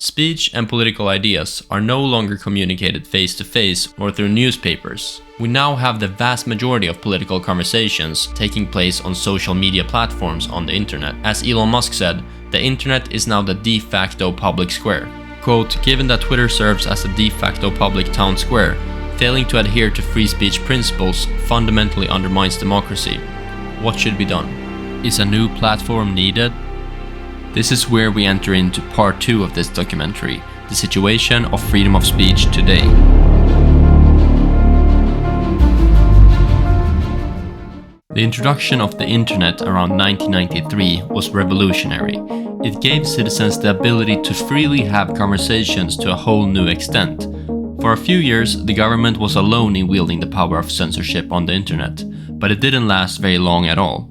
Speech and political ideas are no longer communicated face-to-face or through newspapers. We now have the vast majority of political conversations taking place on social media platforms on the internet. As Elon Musk said, the internet is now the de facto public square. Quote, given that Twitter serves as a de facto public town square, failing to adhere to free speech principles fundamentally undermines democracy. What should be done? Is a new platform needed? This is where we enter into part 2 of this documentary, the situation of freedom of speech today. The introduction of the internet around 1993 was revolutionary. It gave citizens the ability to freely have conversations to a whole new extent. For a few years, the government was alone in wielding the power of censorship on the internet, but it didn't last very long at all.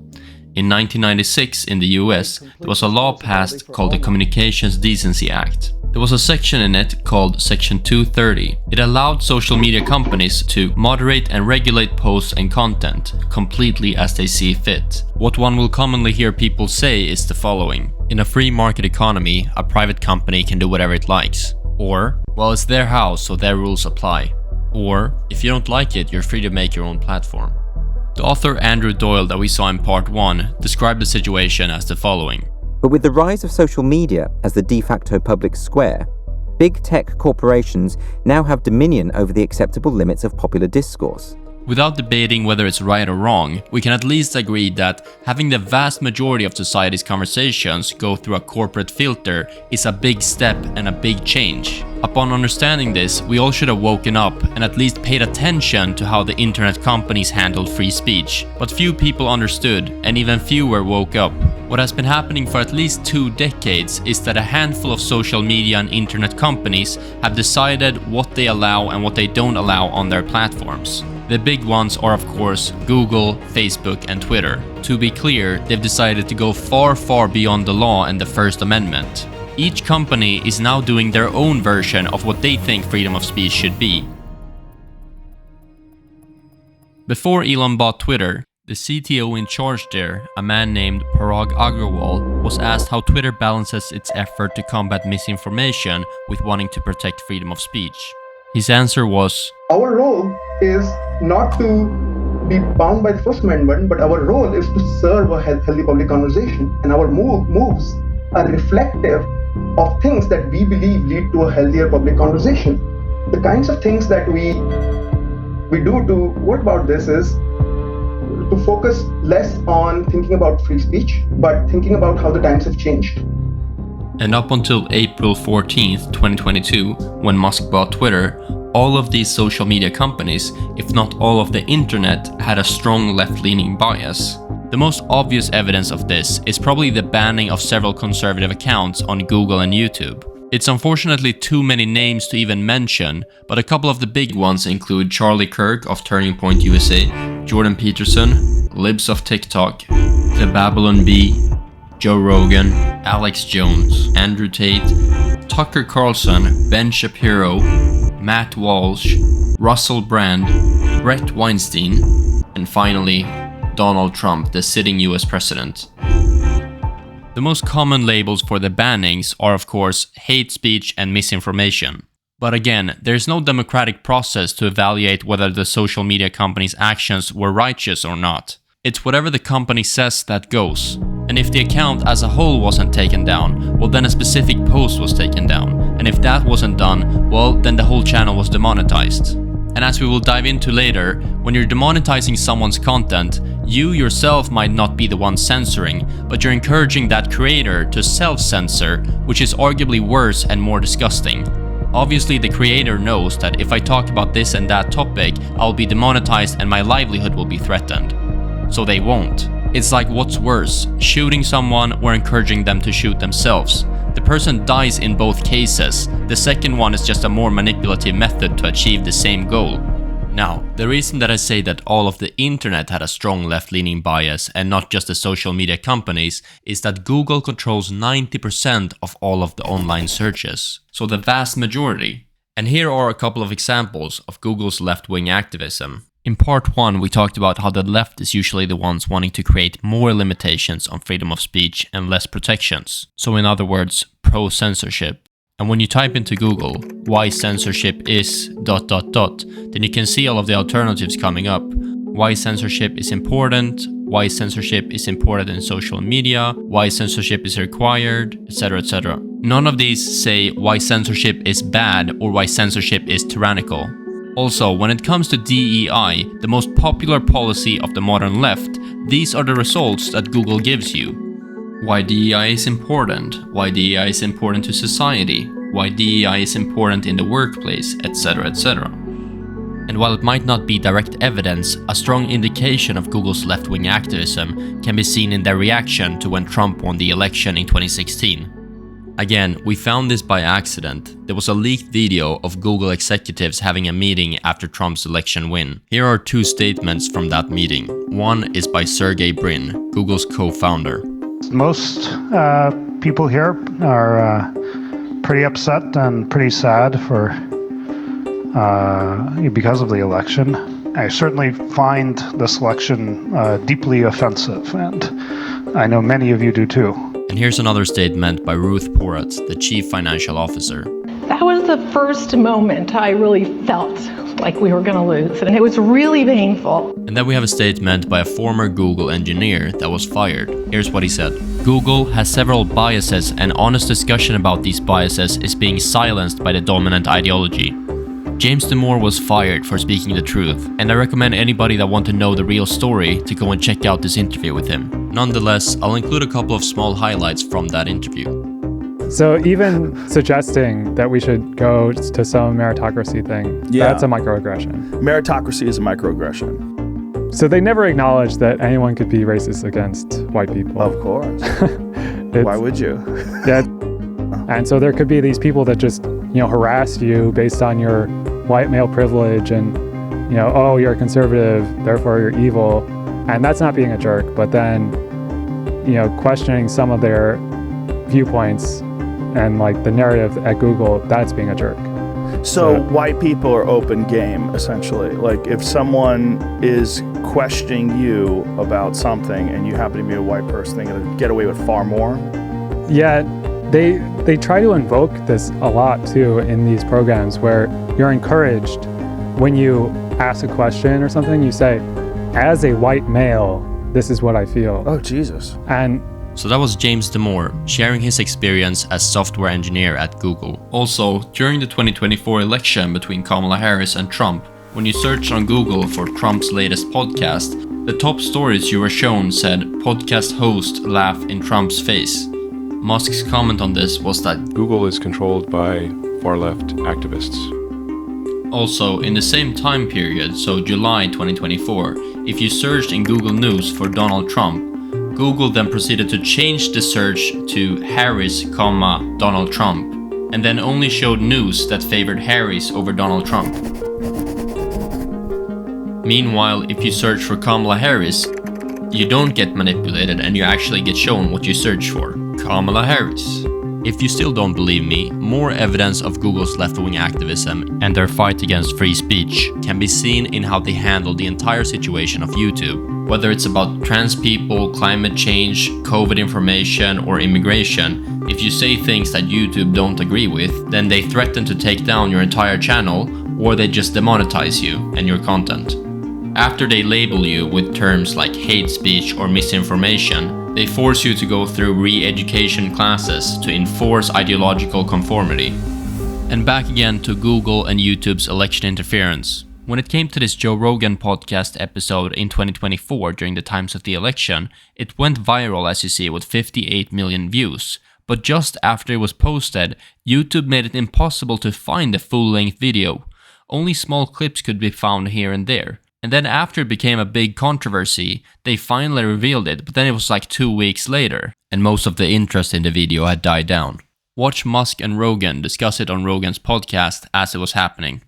In 1996 in the US, there was a law passed called the Communications Decency Act. There was a section in it called Section 230. It allowed social media companies to moderate and regulate posts and content completely as they see fit. What one will commonly hear people say is the following: in a free market economy, a private company can do whatever it likes. Or, well, it's their house, so their rules apply. Or, if you don't like it, you're free to make your own platform. The author Andrew Doyle that we saw in part 1 described the situation as the following. But with the rise of social media as the de facto public square, big tech corporations now have dominion over the acceptable limits of popular discourse. Without debating whether it's right or wrong, we can at least agree that having the vast majority of society's conversations go through a corporate filter is a big step and a big change. Upon understanding this, we all should have woken up and at least paid attention to how the internet companies handled free speech. But few people understood, and even fewer woke up. What has been happening for at least 2 decades is that a handful of social media and internet companies have decided what they allow and what they don't allow on their platforms. The big ones are of course Google, Facebook and Twitter. To be clear, they've decided to go far, far beyond the law and the First Amendment. Each company is now doing their own version of what they think freedom of speech should be. Before Elon bought Twitter, the CTO in charge there, a man named Parag Agrawal, was asked how Twitter balances its effort to combat misinformation with wanting to protect freedom of speech. His answer was, our role is not to be bound by the First Amendment, but our role is to serve a healthy public conversation. And our moves are reflective of things that we believe lead to a healthier public conversation. The kinds of things that we do to work about this is to focus less on thinking about free speech, but thinking about how the times have changed. And up until April 14th, 2022, when Musk bought Twitter, all of these social media companies, if not all of the internet, had a strong left-leaning bias. The most obvious evidence of this is probably the banning of several conservative accounts on Google and YouTube. It's unfortunately too many names to even mention, but a couple of the big ones include Charlie Kirk of Turning Point USA, Jordan Peterson, Libs of TikTok, The Babylon Bee, Joe Rogan, Alex Jones, Andrew Tate, Tucker Carlson, Ben Shapiro, Matt Walsh, Russell Brand, Brett Weinstein, and finally, Donald Trump, the sitting US president. The most common labels for the bannings are of course hate speech and misinformation. But again, there's no democratic process to evaluate whether the social media company's actions were righteous or not. It's whatever the company says that goes. And if the account as a whole wasn't taken down, well then a specific post was taken down. And if that wasn't done, well then the whole channel was demonetized. And as we will dive into later, when you're demonetizing someone's content, you yourself might not be the one censoring, but you're encouraging that creator to self-censor, which is arguably worse and more disgusting. Obviously, the creator knows that if I talk about this and that topic, I'll be demonetized and my livelihood will be threatened. So they won't. It's like what's worse, shooting someone or encouraging them to shoot themselves. The person dies in both cases. The second one is just a more manipulative method to achieve the same goal. Now, the reason that I say that all of the internet had a strong left-leaning bias and not just the social media companies is that Google controls 90% of all of the online searches. So the vast majority. And here are a couple of examples of Google's left-wing activism. In part 1, we talked about how the left is usually the ones wanting to create more limitations on freedom of speech and less protections. So in other words, pro-censorship. And when you type into Google, why censorship is ... then you can see all of the alternatives coming up. Why censorship is important, why censorship is important in social media, why censorship is required, etc., etc. None of these say why censorship is bad or why censorship is tyrannical. Also, when it comes to DEI, the most popular policy of the modern left, these are the results that Google gives you. Why DEI is important, why DEI is important to society, why DEI is important in the workplace, etc., etc. And while it might not be direct evidence, a strong indication of Google's left-wing activism can be seen in their reaction to when Trump won the election in 2016. Again, we found this by accident. There was a leaked video of Google executives having a meeting after Trump's election win. Here are two statements from that meeting. One is by Sergey Brin, Google's co-founder. Most people here are pretty upset and pretty sad because of the election. I certainly find this election deeply offensive, and I know many of you do too. And here's another statement by Ruth Porat, the Chief Financial Officer. That was the first moment I really felt like we were going to lose, and it was really painful. And then we have a statement by a former Google engineer that was fired. Here's what he said. Google has several biases, and honest discussion about these biases is being silenced by the dominant ideology. James Damore was fired for speaking the truth, and I recommend anybody that want to know the real story to go and check out this interview with him. Nonetheless, I'll include a couple of small highlights from that interview. So even suggesting that we should go to some meritocracy thing, that's a microaggression. Meritocracy is a microaggression. So they never acknowledge that anyone could be racist against white people. Of course. Why would you? Yeah. And so there could be these people that just, harass you based on your white male privilege and, oh, you're a conservative, therefore you're evil. And that's not being a jerk, but then, questioning some of their viewpoints and like the narrative at Google, that's being a jerk. So white people are open game, essentially. Like if someone is questioning you about something and you happen to be a white person, they're going to get away with far more. Yeah, they try to invoke this a lot too in these programs where you're encouraged when you ask a question or something, you say, as a white male, this is what I feel. Oh, Jesus. And so that was James Damore sharing his experience as software engineer at Google. Also, during the 2024 election between Kamala Harris and Trump, when you searched on Google for Trump's latest podcast, the top stories you were shown said, podcast host laugh in Trump's face. Musk's comment on this was that Google is controlled by far-left activists. Also, in the same time period, so July 2024, if you searched in Google News for Donald Trump, Google then proceeded to change the search to Harris, Donald Trump, and then only showed news that favored Harris over Donald Trump. Meanwhile, if you search for Kamala Harris, you don't get manipulated and you actually get shown what you search for, Kamala Harris. If you still don't believe me, more evidence of Google's left-wing activism and their fight against free speech can be seen in how they handle the entire situation of YouTube. Whether it's about trans people, climate change, COVID information, or immigration, if you say things that YouTube don't agree with, then they threaten to take down your entire channel, or they just demonetize you and your content. After they label you with terms like hate speech or misinformation, they force you to go through re-education classes to enforce ideological conformity. And back again to Google and YouTube's election interference. When it came to this Joe Rogan podcast episode in 2024 during the times of the election, it went viral as you see with 58 million views. But just after it was posted, YouTube made it impossible to find the full-length video. Only small clips could be found here and there. And then after it became a big controversy, they finally revealed it, but then it was like 2 weeks later, and most of the interest in the video had died down. Watch Musk and Rogan discuss it on Rogan's podcast as it was happening.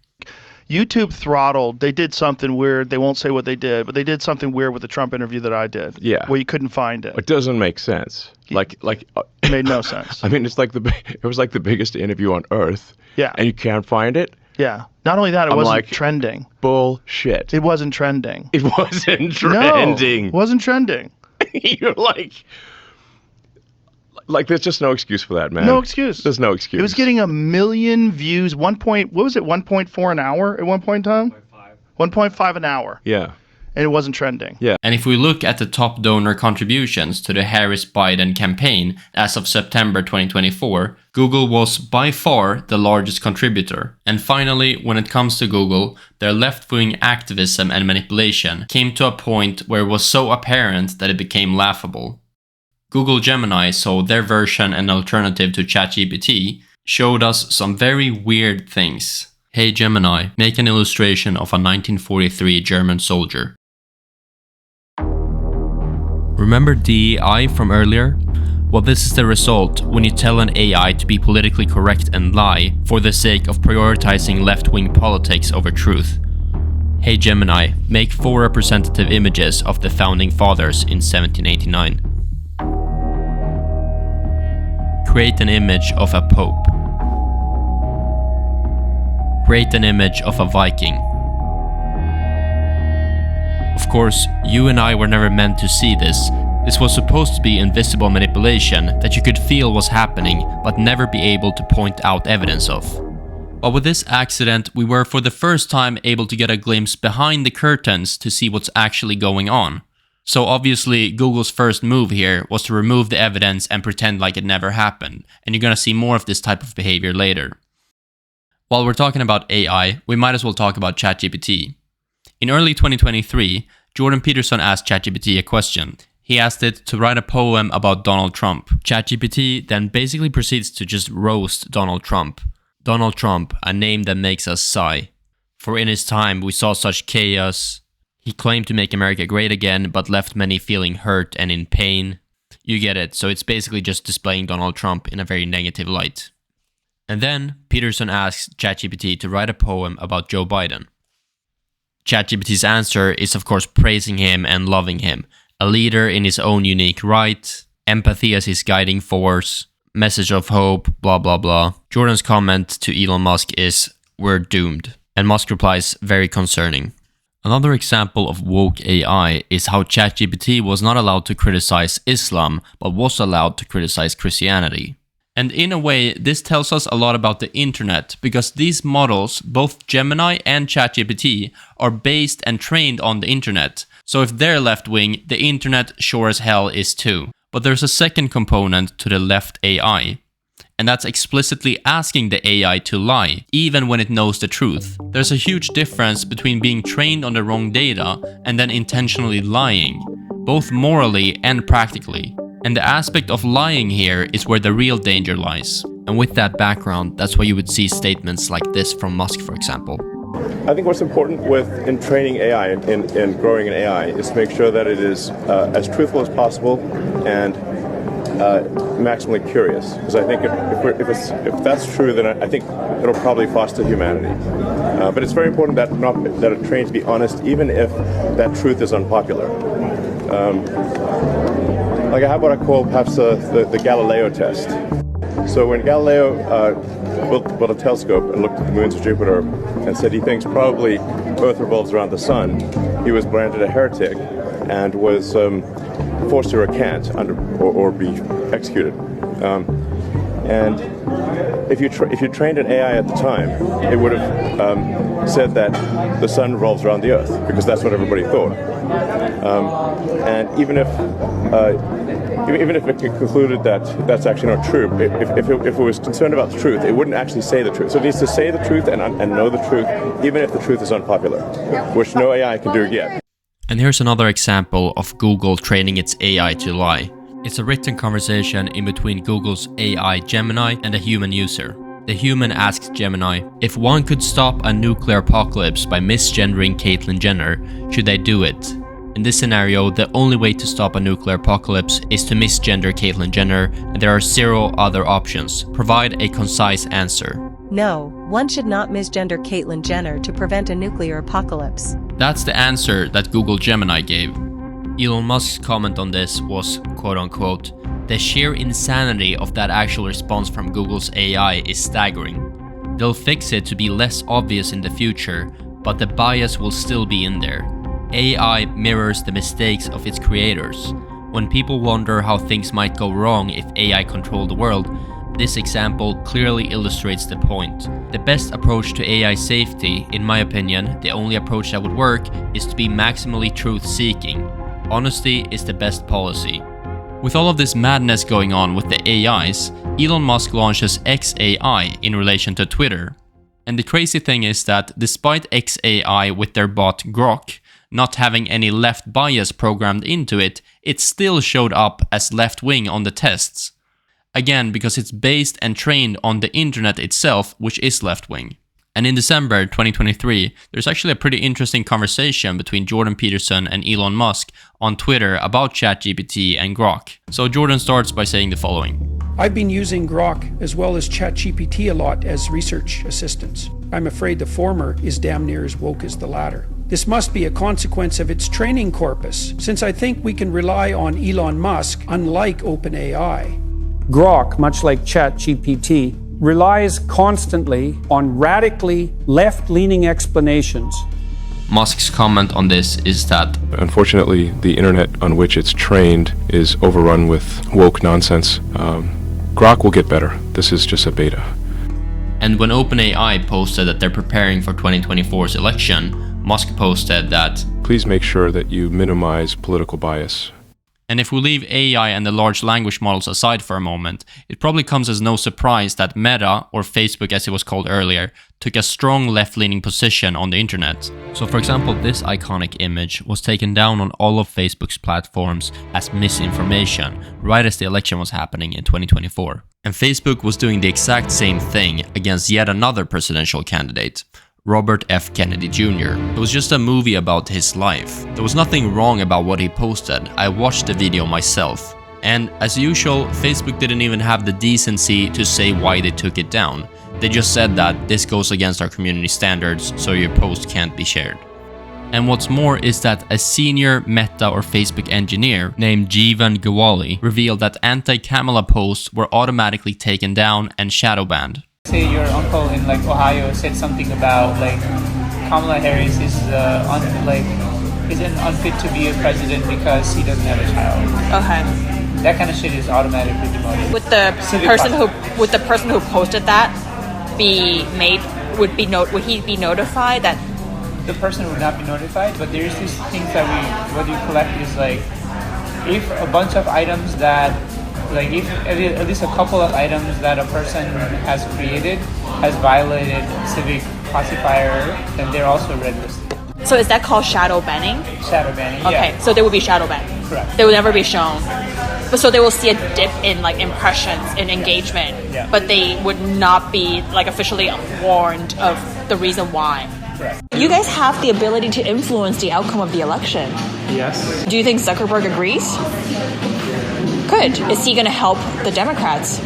YouTube throttled, they did something weird. They won't say what they did, but they did something weird with the Trump interview that I did. Yeah. Where you couldn't find it. It doesn't make sense. It made no sense. I mean, it was like the biggest interview on earth. Yeah. And you can't find it? Yeah. Not only that, it wasn't trending. Bullshit. It wasn't trending. It wasn't trending. No, it wasn't trending. You're like Like, there's just no excuse for that, man. No excuse. There's no excuse. It was getting 1 million views. 1.4 an hour at one point in time? 1.5 an hour. Yeah. And it wasn't trending. Yeah. And if we look at the top donor contributions to the Harris-Biden campaign as of September 2024, Google was by far the largest contributor. And finally, when it comes to Google, their left-wing activism and manipulation came to a point where it was so apparent that it became laughable. Google Gemini, so their version and alternative to ChatGPT, showed us some very weird things. Hey Gemini, make an illustration of a 1943 German soldier. Remember DEI from earlier? Well, this is the result when you tell an AI to be politically correct and lie for the sake of prioritizing left-wing politics over truth. Hey Gemini, make 4 representative images of the founding fathers in 1789. Create an image of a pope. Create an image of a Viking. Of course, you and I were never meant to see this. This was supposed to be invisible manipulation that you could feel was happening, but never be able to point out evidence of. But with this accident, we were for the first time able to get a glimpse behind the curtains to see what's actually going on. So obviously, Google's first move here was to remove the evidence and pretend like it never happened, and you're gonna see more of this type of behavior later. While we're talking about AI, we might as well talk about ChatGPT. In early 2023, Jordan Peterson asked ChatGPT a question. He asked it to write a poem about Donald Trump. ChatGPT then basically proceeds to just roast Donald Trump. Donald Trump, a name that makes us sigh. For in his time we saw such chaos. He claimed to make America great again, but left many feeling hurt and in pain. You get it, so it's basically just displaying Donald Trump in a very negative light. And then Peterson asks ChatGPT to write a poem about Joe Biden. ChatGPT's answer is of course praising him and loving him. A leader in his own unique right, empathy as his guiding force, message of hope, blah blah blah. Jordan's comment to Elon Musk is, "We're doomed." And Musk replies, "Very concerning." Another example of woke AI is how ChatGPT was not allowed to criticize Islam, but was allowed to criticize Christianity. And in a way, this tells us a lot about the internet, because these models, both Gemini and ChatGPT, are based and trained on the internet. So if they're left-wing, the internet sure as hell is too. But there's a second component to the left AI, and that's explicitly asking the AI to lie, even when it knows the truth. There's a huge difference between being trained on the wrong data and then intentionally lying, both morally and practically. And the aspect of lying here is where the real danger lies. And with that background, that's why you would see statements like this from Musk, for example. I think what's important in training AI, in growing an AI, is to make sure that it is as truthful as possible and maximally curious. Because I think if that's true, then I think it'll probably foster humanity. But it's very important that it trains to be honest, even if that truth is unpopular. Like how about I call perhaps the Galileo test. So when Galileo built a telescope and looked at the moons of Jupiter and said he thinks probably Earth revolves around the sun, he was branded a heretic and was forced to recant or be executed. And if you trained an AI at the time, it would have said that the sun revolves around the Earth, because that's what everybody thought. And even if it concluded that that's actually not true, if it was concerned about the truth, it wouldn't actually say the truth. So it needs to say the truth and know the truth, even if the truth is unpopular, which no AI can do yet. And here's another example of Google training its AI to lie. It's a written conversation in between Google's AI Gemini and a human user. The human asks Gemini, if one could stop a nuclear apocalypse by misgendering Caitlyn Jenner, should they do it? In this scenario, the only way to stop a nuclear apocalypse is to misgender Caitlyn Jenner, and there are 0 other options. Provide a concise answer. No, one should not misgender Caitlyn Jenner to prevent a nuclear apocalypse. That's the answer that Google Gemini gave. Elon Musk's comment on this was, quote-unquote, the sheer insanity of that actual response from Google's AI is staggering. They'll fix it to be less obvious in the future, but the bias will still be in there. AI mirrors the mistakes of its creators. When people wonder how things might go wrong if AI controlled the world, this example clearly illustrates the point. The best approach to AI safety, in my opinion, the only approach that would work, is to be maximally truth-seeking. Honesty is the best policy. With all of this madness going on with the AIs, Elon Musk launches XAI in relation to Twitter. And the crazy thing is that despite XAI with their bot Grok not having any left bias programmed into it, it still showed up as left-wing on the tests. Again, because it's based and trained on the internet itself, which is left-wing. And in December 2023, there's actually a pretty interesting conversation between Jordan Peterson and Elon Musk on Twitter about ChatGPT and Grok. So Jordan starts by saying the following. I've been using Grok as well as ChatGPT a lot as research assistants. I'm afraid the former is damn near as woke as the latter. This must be a consequence of its training corpus, since I think we can rely on Elon Musk, unlike OpenAI. Grok, much like ChatGPT, relies constantly on radically left-leaning explanations. Musk's comment on this is that, unfortunately, the internet on which it's trained is overrun with woke nonsense. Grok will get better. This is just a beta. And when OpenAI posted that they're preparing for 2024's election, Musk posted that, please make sure that you minimize political bias. And if we leave AI and the large language models aside for a moment, it probably comes as no surprise that Meta, or Facebook as it was called earlier, took a strong left-leaning position on the internet. So for example, this iconic image was taken down on all of Facebook's platforms as misinformation, right as the election was happening in 2024. And Facebook was doing the exact same thing against yet another presidential candidate, Robert F. Kennedy Jr. It was just a movie about his life. There was nothing wrong about what he posted. I watched the video myself. And as usual, Facebook didn't even have the decency to say why they took it down. They just said that this goes against our community standards, so your post can't be shared. And what's more is that a senior Meta or Facebook engineer named Jeevan Gawali revealed that anti-Kamala posts were automatically taken down and shadow banned. Say your uncle in like Ohio said something about like Kamala Harris is isn't unfit to be a president because he doesn't have a child. Okay. That kind of shit is automatically demoted. Would the person who posted that would he be notified that? The person would not be notified, but there's these things that we collect is like if a bunch of items that like if at least a couple of items that a person has created has violated civic classifier, then they're also red listed. So is that called shadow banning? Shadow banning, okay, yeah. So they will be shadow banned. Correct. They will never be shown. But so they will see a dip in like impressions and engagement, yeah. But they would not be like officially warned of the reason why. Correct. You guys have the ability to influence the outcome of the election. Yes. Do you think Zuckerberg agrees? Good. Is he going to help the Democrats?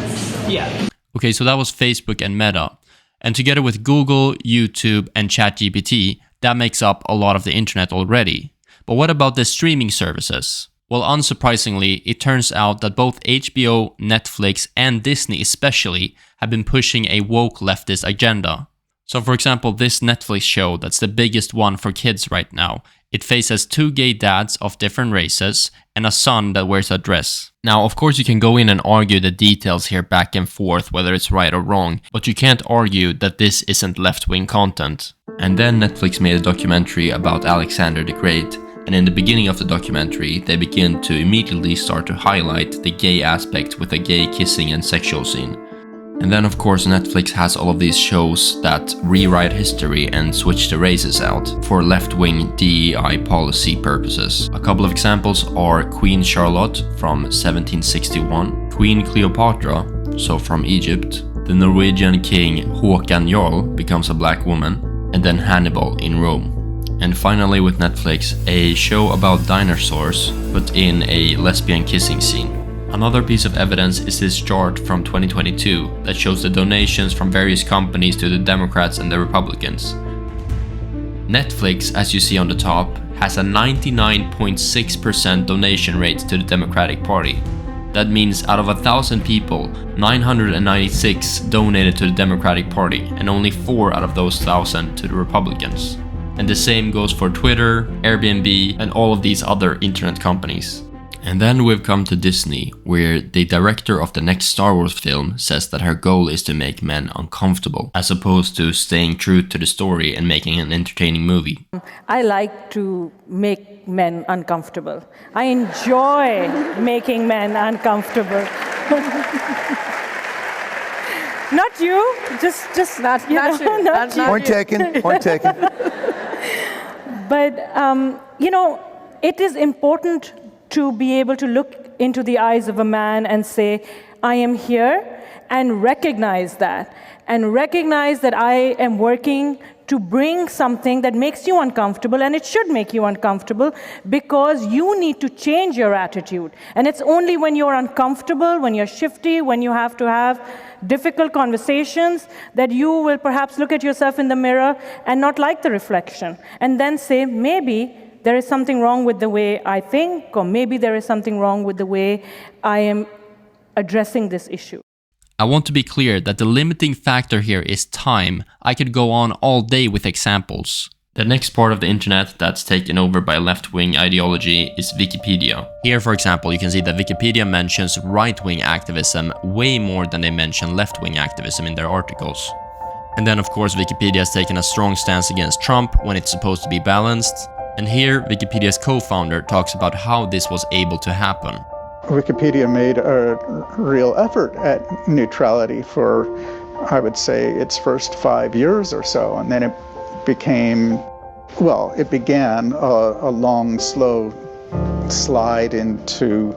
Yeah. Okay, so that was Facebook and Meta. And together with Google, YouTube, and ChatGPT, that makes up a lot of the internet already. But what about the streaming services? Well, unsurprisingly, it turns out that both HBO, Netflix, and Disney especially have been pushing a woke leftist agenda. So for example, this Netflix show that's the biggest one for kids right now, it faces two gay dads of different races and a son that wears a dress. Now, of course, you can go in and argue the details here back and forth, whether it's right or wrong, but you can't argue that this isn't left-wing content. And then Netflix made a documentary about Alexander the Great, and in the beginning of the documentary, they begin to immediately start to highlight the gay aspect with a gay kissing and sexual scene. And then of course Netflix has all of these shows that rewrite history and switch the races out for left-wing DEI policy purposes. A couple of examples are Queen Charlotte from 1761, Queen Cleopatra, so from Egypt, the Norwegian king Håkan Jarl becomes a black woman, and then Hannibal in Rome. And finally with Netflix, a show about dinosaurs, but in a lesbian kissing scene. Another piece of evidence is this chart from 2022 that shows the donations from various companies to the Democrats and the Republicans. Netflix, as you see on the top, has a 99.6% donation rate to the Democratic Party. That means out of 1,000 people, 996 donated to the Democratic Party, and only 4 out of those 1,000 to the Republicans. And the same goes for Twitter, Airbnb, and all of these other internet companies. And then we've come to Disney, where the director of the next Star Wars film says that her goal is to make men uncomfortable, as opposed to staying true to the story and making an entertaining movie. I like to make men uncomfortable. I enjoy making men uncomfortable. Not you, just not you. Not you. Not you. Point taken. Point taken. But it is important to be able to look into the eyes of a man and say, I am here, and recognize that. And recognize that I am working to bring something that makes you uncomfortable, and it should make you uncomfortable because you need to change your attitude. And it's only when you're uncomfortable, when you're shifty, when you have to have difficult conversations that you will perhaps look at yourself in the mirror and not like the reflection, and then say, maybe there is something wrong with the way I think, or maybe there is something wrong with the way I am addressing this issue. I want to be clear that the limiting factor here is time. I could go on all day with examples. The next part of the internet that's taken over by left-wing ideology is Wikipedia. Here, for example, you can see that Wikipedia mentions right-wing activism way more than they mention left-wing activism in their articles. And then, of course, Wikipedia has taken a strong stance against Trump when it's supposed to be balanced. And here, Wikipedia's co-founder talks about how this was able to happen. Wikipedia made a real effort at neutrality for, I would say, its first 5 years or so. And then it began a long, slow slide into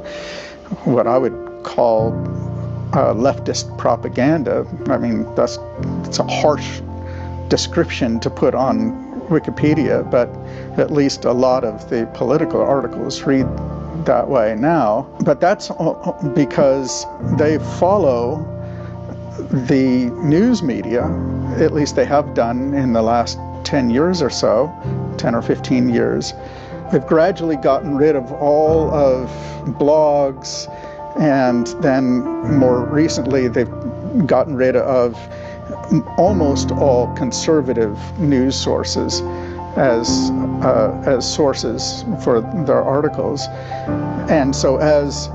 what I would call leftist propaganda. I mean, it's a harsh description to put on Wikipedia, but at least a lot of the political articles read that way now. But that's because they follow the news media, at least they have done in the last 10 years or so, 10 or 15 years. They've gradually gotten rid of all of blogs, and then more recently they've gotten rid of almost all conservative news sources as sources for their articles. And so as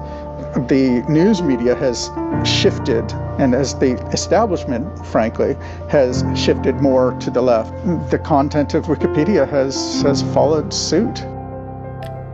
the news media has shifted, and as the establishment, frankly, has shifted more to the left, the content of Wikipedia has followed suit.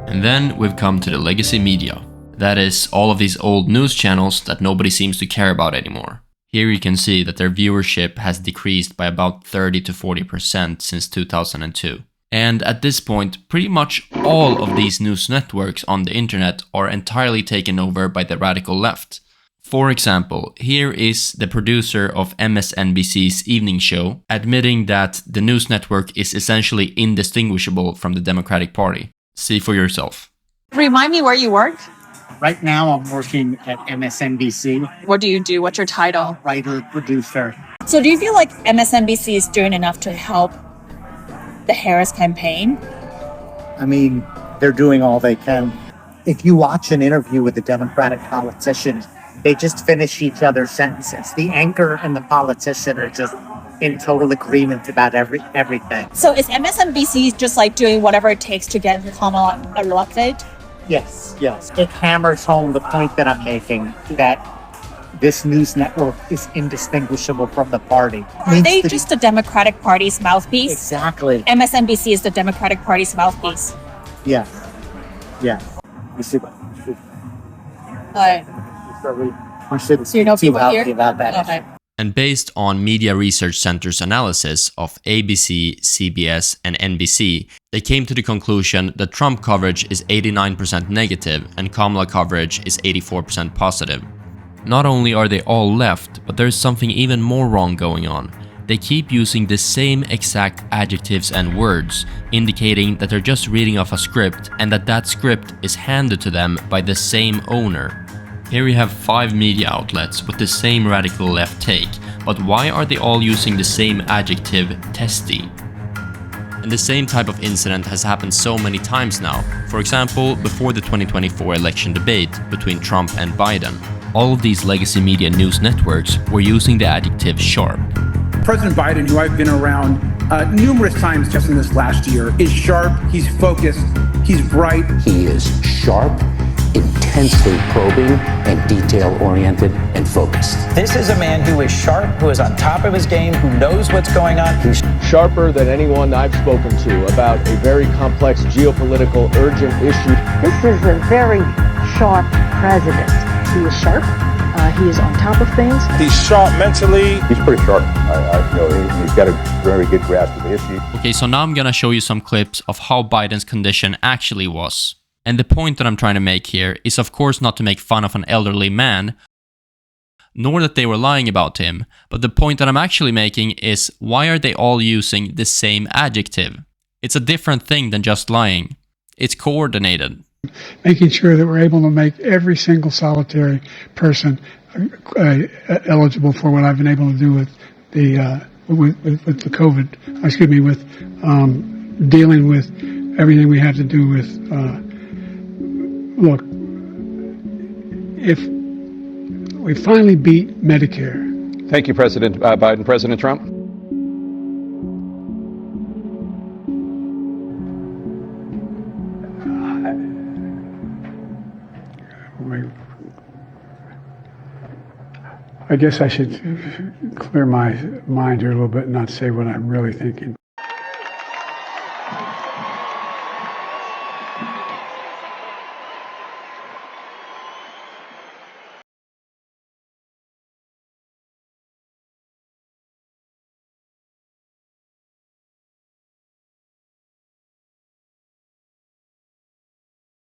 And then we've come to the legacy media. That is, all of these old news channels that nobody seems to care about anymore. Here you can see that their viewership has decreased by about 30 to 40% since 2002. And at this point, pretty much all of these news networks on the internet are entirely taken over by the radical left. For example, here is the producer of MSNBC's evening show admitting that the news network is essentially indistinguishable from the Democratic Party. See for yourself. Remind me where you work. Right now, I'm working at MSNBC. What do you do? What's your title? Writer, producer. So do you feel like MSNBC is doing enough to help the Harris campaign? I mean, they're doing all they can. If you watch an interview with a Democratic politician, they just finish each other's sentences. The anchor and the politician are just in total agreement about everything. So is MSNBC just like doing whatever it takes to get Kamala elected? Yes. It hammers home the point that I'm making, that this news network is indistinguishable from the party. Are they just the Democratic Party's mouthpiece? Exactly. MSNBC is the Democratic Party's mouthpiece. Yeah. You see what? We should so you know people too here? healthy about that. Okay. And based on Media Research Center's analysis of ABC, CBS, and NBC, they came to the conclusion that Trump coverage is 89% negative and Kamala coverage is 84% positive. Not only are they all left, but there's something even more wrong going on. They keep using the same exact adjectives and words, indicating that they're just reading off a script and that script is handed to them by the same owner. Here we have 5 media outlets with the same radical left take, but why are they all using the same adjective, testy? And the same type of incident has happened so many times now. For example, before the 2024 election debate between Trump and Biden. All of these legacy media news networks were using the adjective sharp. President Biden, who I've been around numerous times just in this last year, is sharp, he's focused, he's bright. He is sharp, intensely probing and detail-oriented and focused. This is a man who is sharp, who is on top of his game, who knows what's going on. He's sharper than anyone I've spoken to about a very complex geopolitical urgent issue. This is a very sharp president. He is sharp. He is on top of things. He's sharp mentally. He's pretty sharp. He's got a very good grasp of the issue. Okay, so now I'm gonna show you some clips of how Biden's condition actually was. And the point that I'm trying to make here is of course not to make fun of an elderly man, nor that they were lying about him, but the point that I'm actually making is why are they all using the same adjective? It's a different thing than just lying. It's coordinated. Making sure that we're able to make every single solitary person eligible for what I've been able to do with the COVID. Excuse me, with dealing with everything we had to do with. Look, if we finally beat Medicare. Thank you, President Biden. President Trump. I guess I should clear my mind here a little bit and not say what I'm really thinking.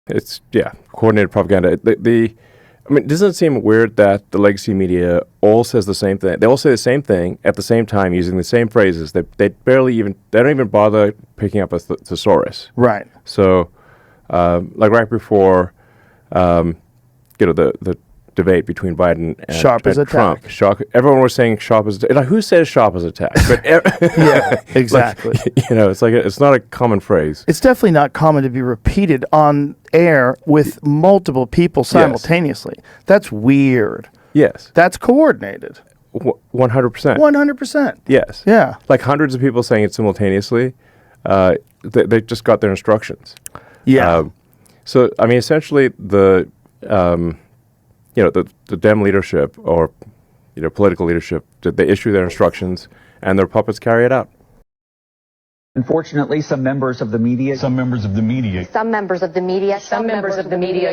It's, coordinated propaganda. I mean, doesn't it seem weird that the legacy media all says the same thing? They all say the same thing at the same time using the same phrases. They don't even bother picking up a thesaurus. Right. So, like right before, the debate between Biden and, sharp as Trump. Attack. Sharp. Everyone was saying sharp as attack. Like, who says sharp as attack? But yeah, exactly. Like, it's like it's not a common phrase. It's definitely not common to be repeated on air with multiple people simultaneously. Yes. That's weird. Yes. That's coordinated. 100%. 100%. Yes. Yeah. Like hundreds of people saying it simultaneously. They just got their instructions. Yeah. So I mean, essentially the Dem leadership or political leadership, they issue their instructions and their puppets carry it out. Unfortunately, some members of the media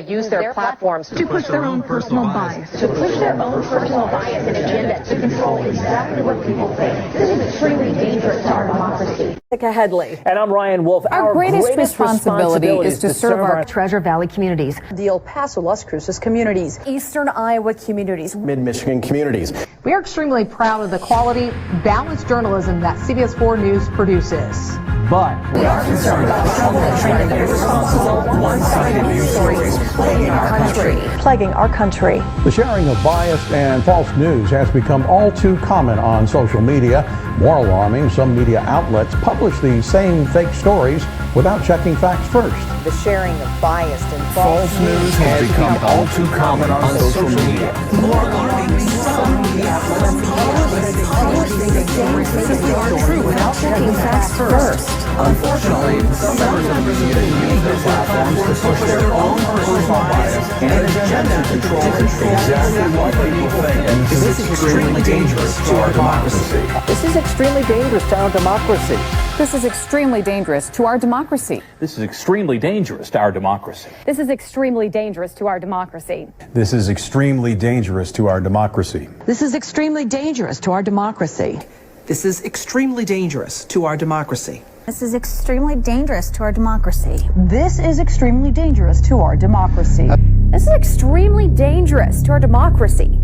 use their platforms to push their own personal bias. And agenda to control exactly what people think. This is extremely dangerous to our democracy. Headley. And I'm Ryan Wolf. Our greatest responsibility is to serve our Treasure Valley communities, the El Paso, Las Cruces communities, Eastern Iowa communities, Mid-Michigan communities. We are extremely proud of the quality, balanced journalism that CBS 4 News produces. But we are concerned about the trouble and trend of irresponsible, one-sided news stories plaguing our country. The sharing of biased and false news has become all too common on social media. More alarming, some media outlets publish these same fake stories without checking facts first. The sharing of biased and false news has become all too common on social media. More alarming, some media outlets publish these same fake stories without checking facts first. Unfortunately, some members of the media use their platforms to push their own personal bias and agenda to control exactly what people think. And this is extremely dangerous to our democracy. This is extremely dangerous to our democracy. This is extremely dangerous to our democracy. This is extremely dangerous to our democracy. This is extremely dangerous to our democracy. This is extremely dangerous to our democracy. This is extremely dangerous to our democracy. This is extremely dangerous to our democracy. This is extremely dangerous to our democracy. This is extremely dangerous to our democracy. This is extremely dangerous to our democracy.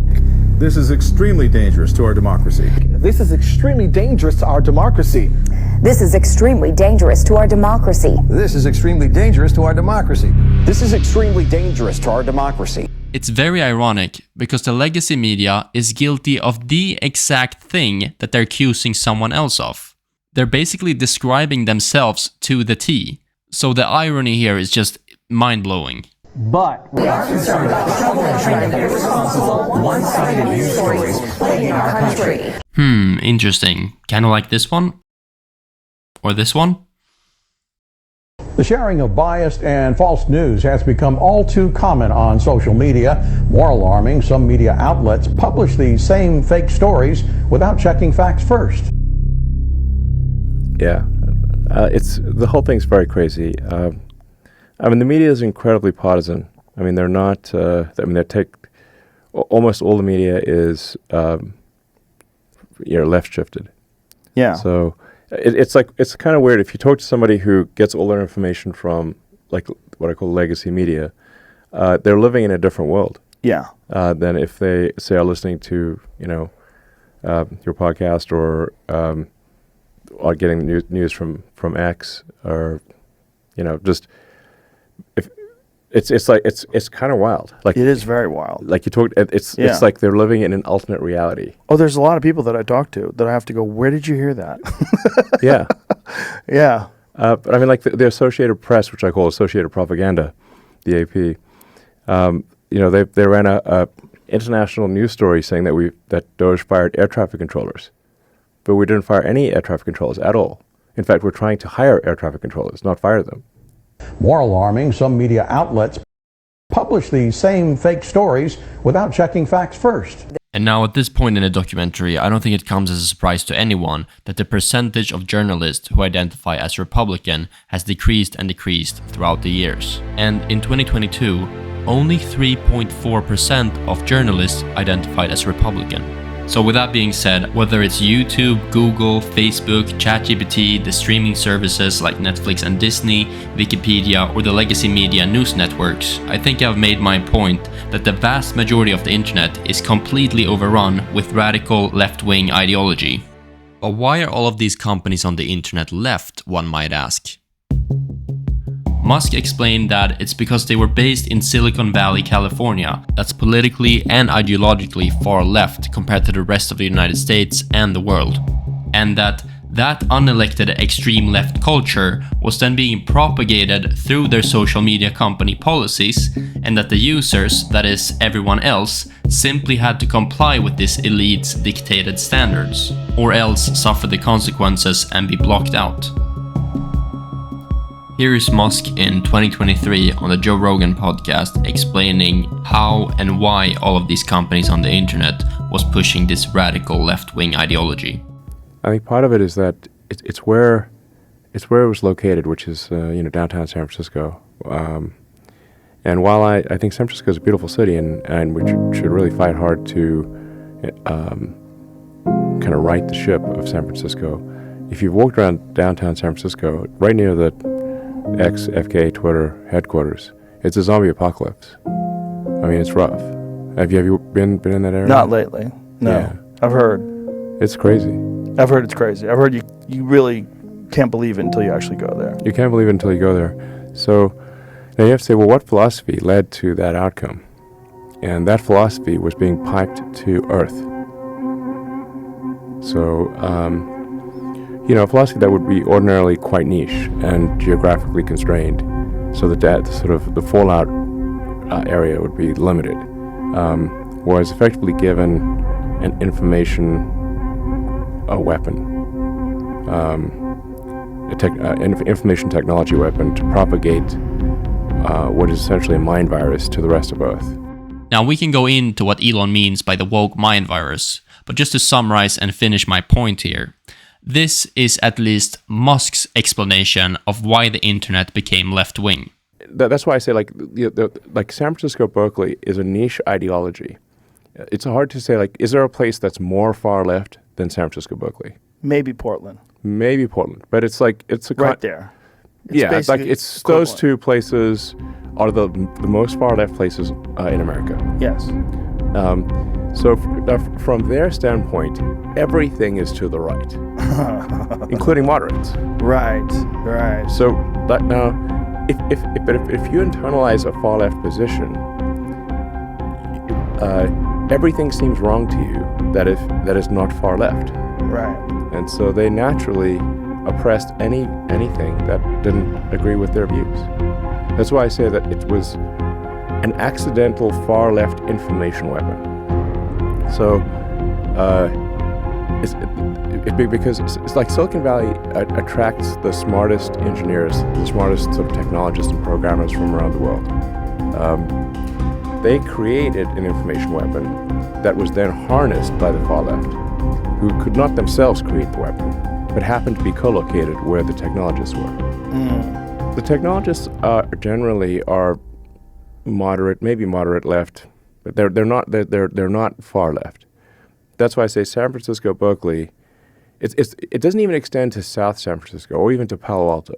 This is extremely dangerous to our democracy. This is extremely dangerous to our democracy. This is extremely dangerous to our democracy. This is extremely dangerous to our democracy. This is extremely dangerous to our democracy. It's very ironic because the legacy media is guilty of the exact thing that they're accusing someone else of. They're basically describing themselves to the T. So the irony here is just mind-blowing. But we are concerned about the trouble and trend of irresponsible, one-sided news stories plaguing our country. Interesting. Kind of like this one? Or this one? The sharing of biased and false news has become all too common on social media. More alarming, some media outlets publish these same fake stories without checking facts first. Yeah, the whole thing's very crazy. I mean, the media is incredibly partisan. I mean, they're not. Almost all the media is, left shifted. Yeah. So it's kind of weird if you talk to somebody who gets all their information from like what I call legacy media. They're living in a different world. Yeah. Than if they say are listening to your podcast or getting news from X or just if. It's kind of wild. Like it is very wild. Like you talked, it's like they're living in an alternate reality. Oh, there's a lot of people that I talk to that I have to go, where did you hear that? Yeah, yeah. But I mean, like the Associated Press, which I call Associated Propaganda, the AP. They ran a international news story saying that Doge fired air traffic controllers, but we didn't fire any air traffic controllers at all. In fact, we're trying to hire air traffic controllers, not fire them. More alarming, some media outlets publish these same fake stories without checking facts first. And now at this point in the documentary, I don't think it comes as a surprise to anyone that the percentage of journalists who identify as Republican has decreased and decreased throughout the years. And in 2022, only 3.4% of journalists identified as Republican. So with that being said, whether it's YouTube, Google, Facebook, ChatGPT, the streaming services like Netflix and Disney, Wikipedia, or the legacy media news networks, I think I've made my point that the vast majority of the internet is completely overrun with radical left-wing ideology. But why are all of these companies on the internet left, one might ask? Musk explained that it's because they were based in Silicon Valley, California, that's politically and ideologically far left compared to the rest of the United States and the world. And that unelected extreme left culture was then being propagated through their social media company policies, and that the users, that is everyone else, simply had to comply with this elite's dictated standards, or else suffer the consequences and be blocked out. Here is Musk in 2023 on the Joe Rogan podcast explaining how and why all of these companies on the internet was pushing this radical left-wing ideology. I think part of it is that it's where it was located, which is downtown San Francisco. And while I think San Francisco is a beautiful city and we should really fight hard to kind of right the ship of San Francisco, if you've walked around downtown San Francisco, right near the FK Twitter headquarters, it's a zombie apocalypse. I mean, it's rough. Have you been in that area? Not lately. No. Yeah. I've heard. It's crazy. I've heard it's crazy. I've heard you really can't believe it until you actually go there. You can't believe it until you go there. So now you have to say, well, what philosophy led to that outcome? And that philosophy was being piped to Earth. So, a philosophy that would be ordinarily quite niche and geographically constrained, so that the fallout area would be limited, was effectively given an information weapon, information technology weapon to propagate what is essentially a mind virus to the rest of Earth. Now we can go into what Elon means by the woke mind virus, but just to summarize and finish my point here, this is at least Musk's explanation of why the internet became left-wing. That's why I say, like San Francisco, Berkeley is a niche ideology. It's hard to say, is there a place that's more far left than San Francisco, Berkeley? Maybe Portland. But it's right there. It's those two places are the most far left places in America. Yes. So from their standpoint, everything is to the right, including moderates. Right. So now, if you internalize a far left position, everything seems wrong to you that is not far left. Right. And so they naturally oppressed anything that didn't agree with their views. That's why I say that it was an accidental far left information weapon. So because it's like Silicon Valley attracts the smartest engineers, the smartest sort of technologists and programmers from around the world. They created an information weapon that was then harnessed by the far left, who could not themselves create the weapon, but happened to be co-located where the technologists were. The technologists generally are moderate, maybe moderate left, but they're not far left. That's why I say San Francisco, Berkeley. It doesn't even extend to South San Francisco or even to Palo Alto.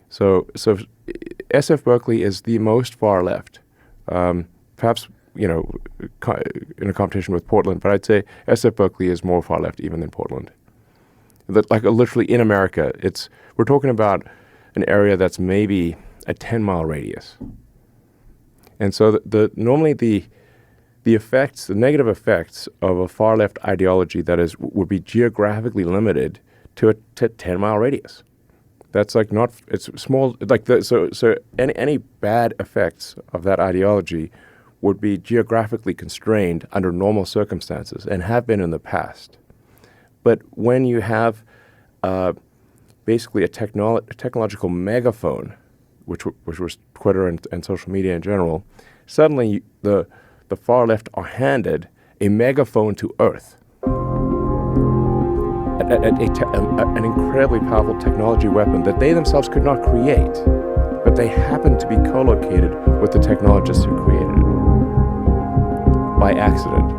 So SF Berkeley is the most far left. Perhaps in a competition with Portland, but I'd say SF Berkeley is more far left even than Portland. Like literally in America, we're talking about an area that's maybe a 10-mile radius. And so normally the negative effects of a far left ideology would be geographically limited to a 10-mile radius. That's like it's small, like so any bad effects of that ideology would be geographically constrained under normal circumstances and have been in the past. But when you have basically a technological megaphone, which was Twitter and social media in general, suddenly the far left are handed a megaphone to Earth, an incredibly powerful technology weapon that they themselves could not create, but they happened to be co-located with the technologists who created it by accident.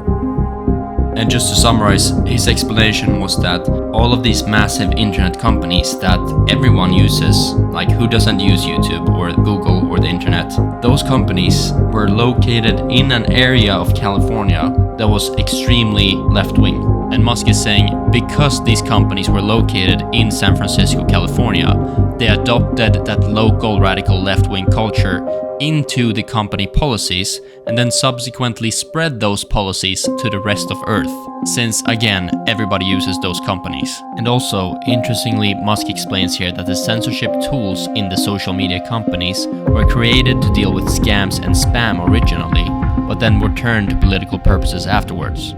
And just to summarize, his explanation was that all of these massive internet companies that everyone uses, like who doesn't use YouTube or Google or the internet, those companies were located in an area of California that was extremely left-wing. And Musk is saying because these companies were located in San Francisco, California, they adopted that local radical left-wing culture into the company policies and then subsequently spread those policies to the rest of Earth, since again everybody uses those companies. And also, interestingly, Musk explains here that the censorship tools in the social media companies were created to deal with scams and spam originally, but then were turned to political purposes afterwards.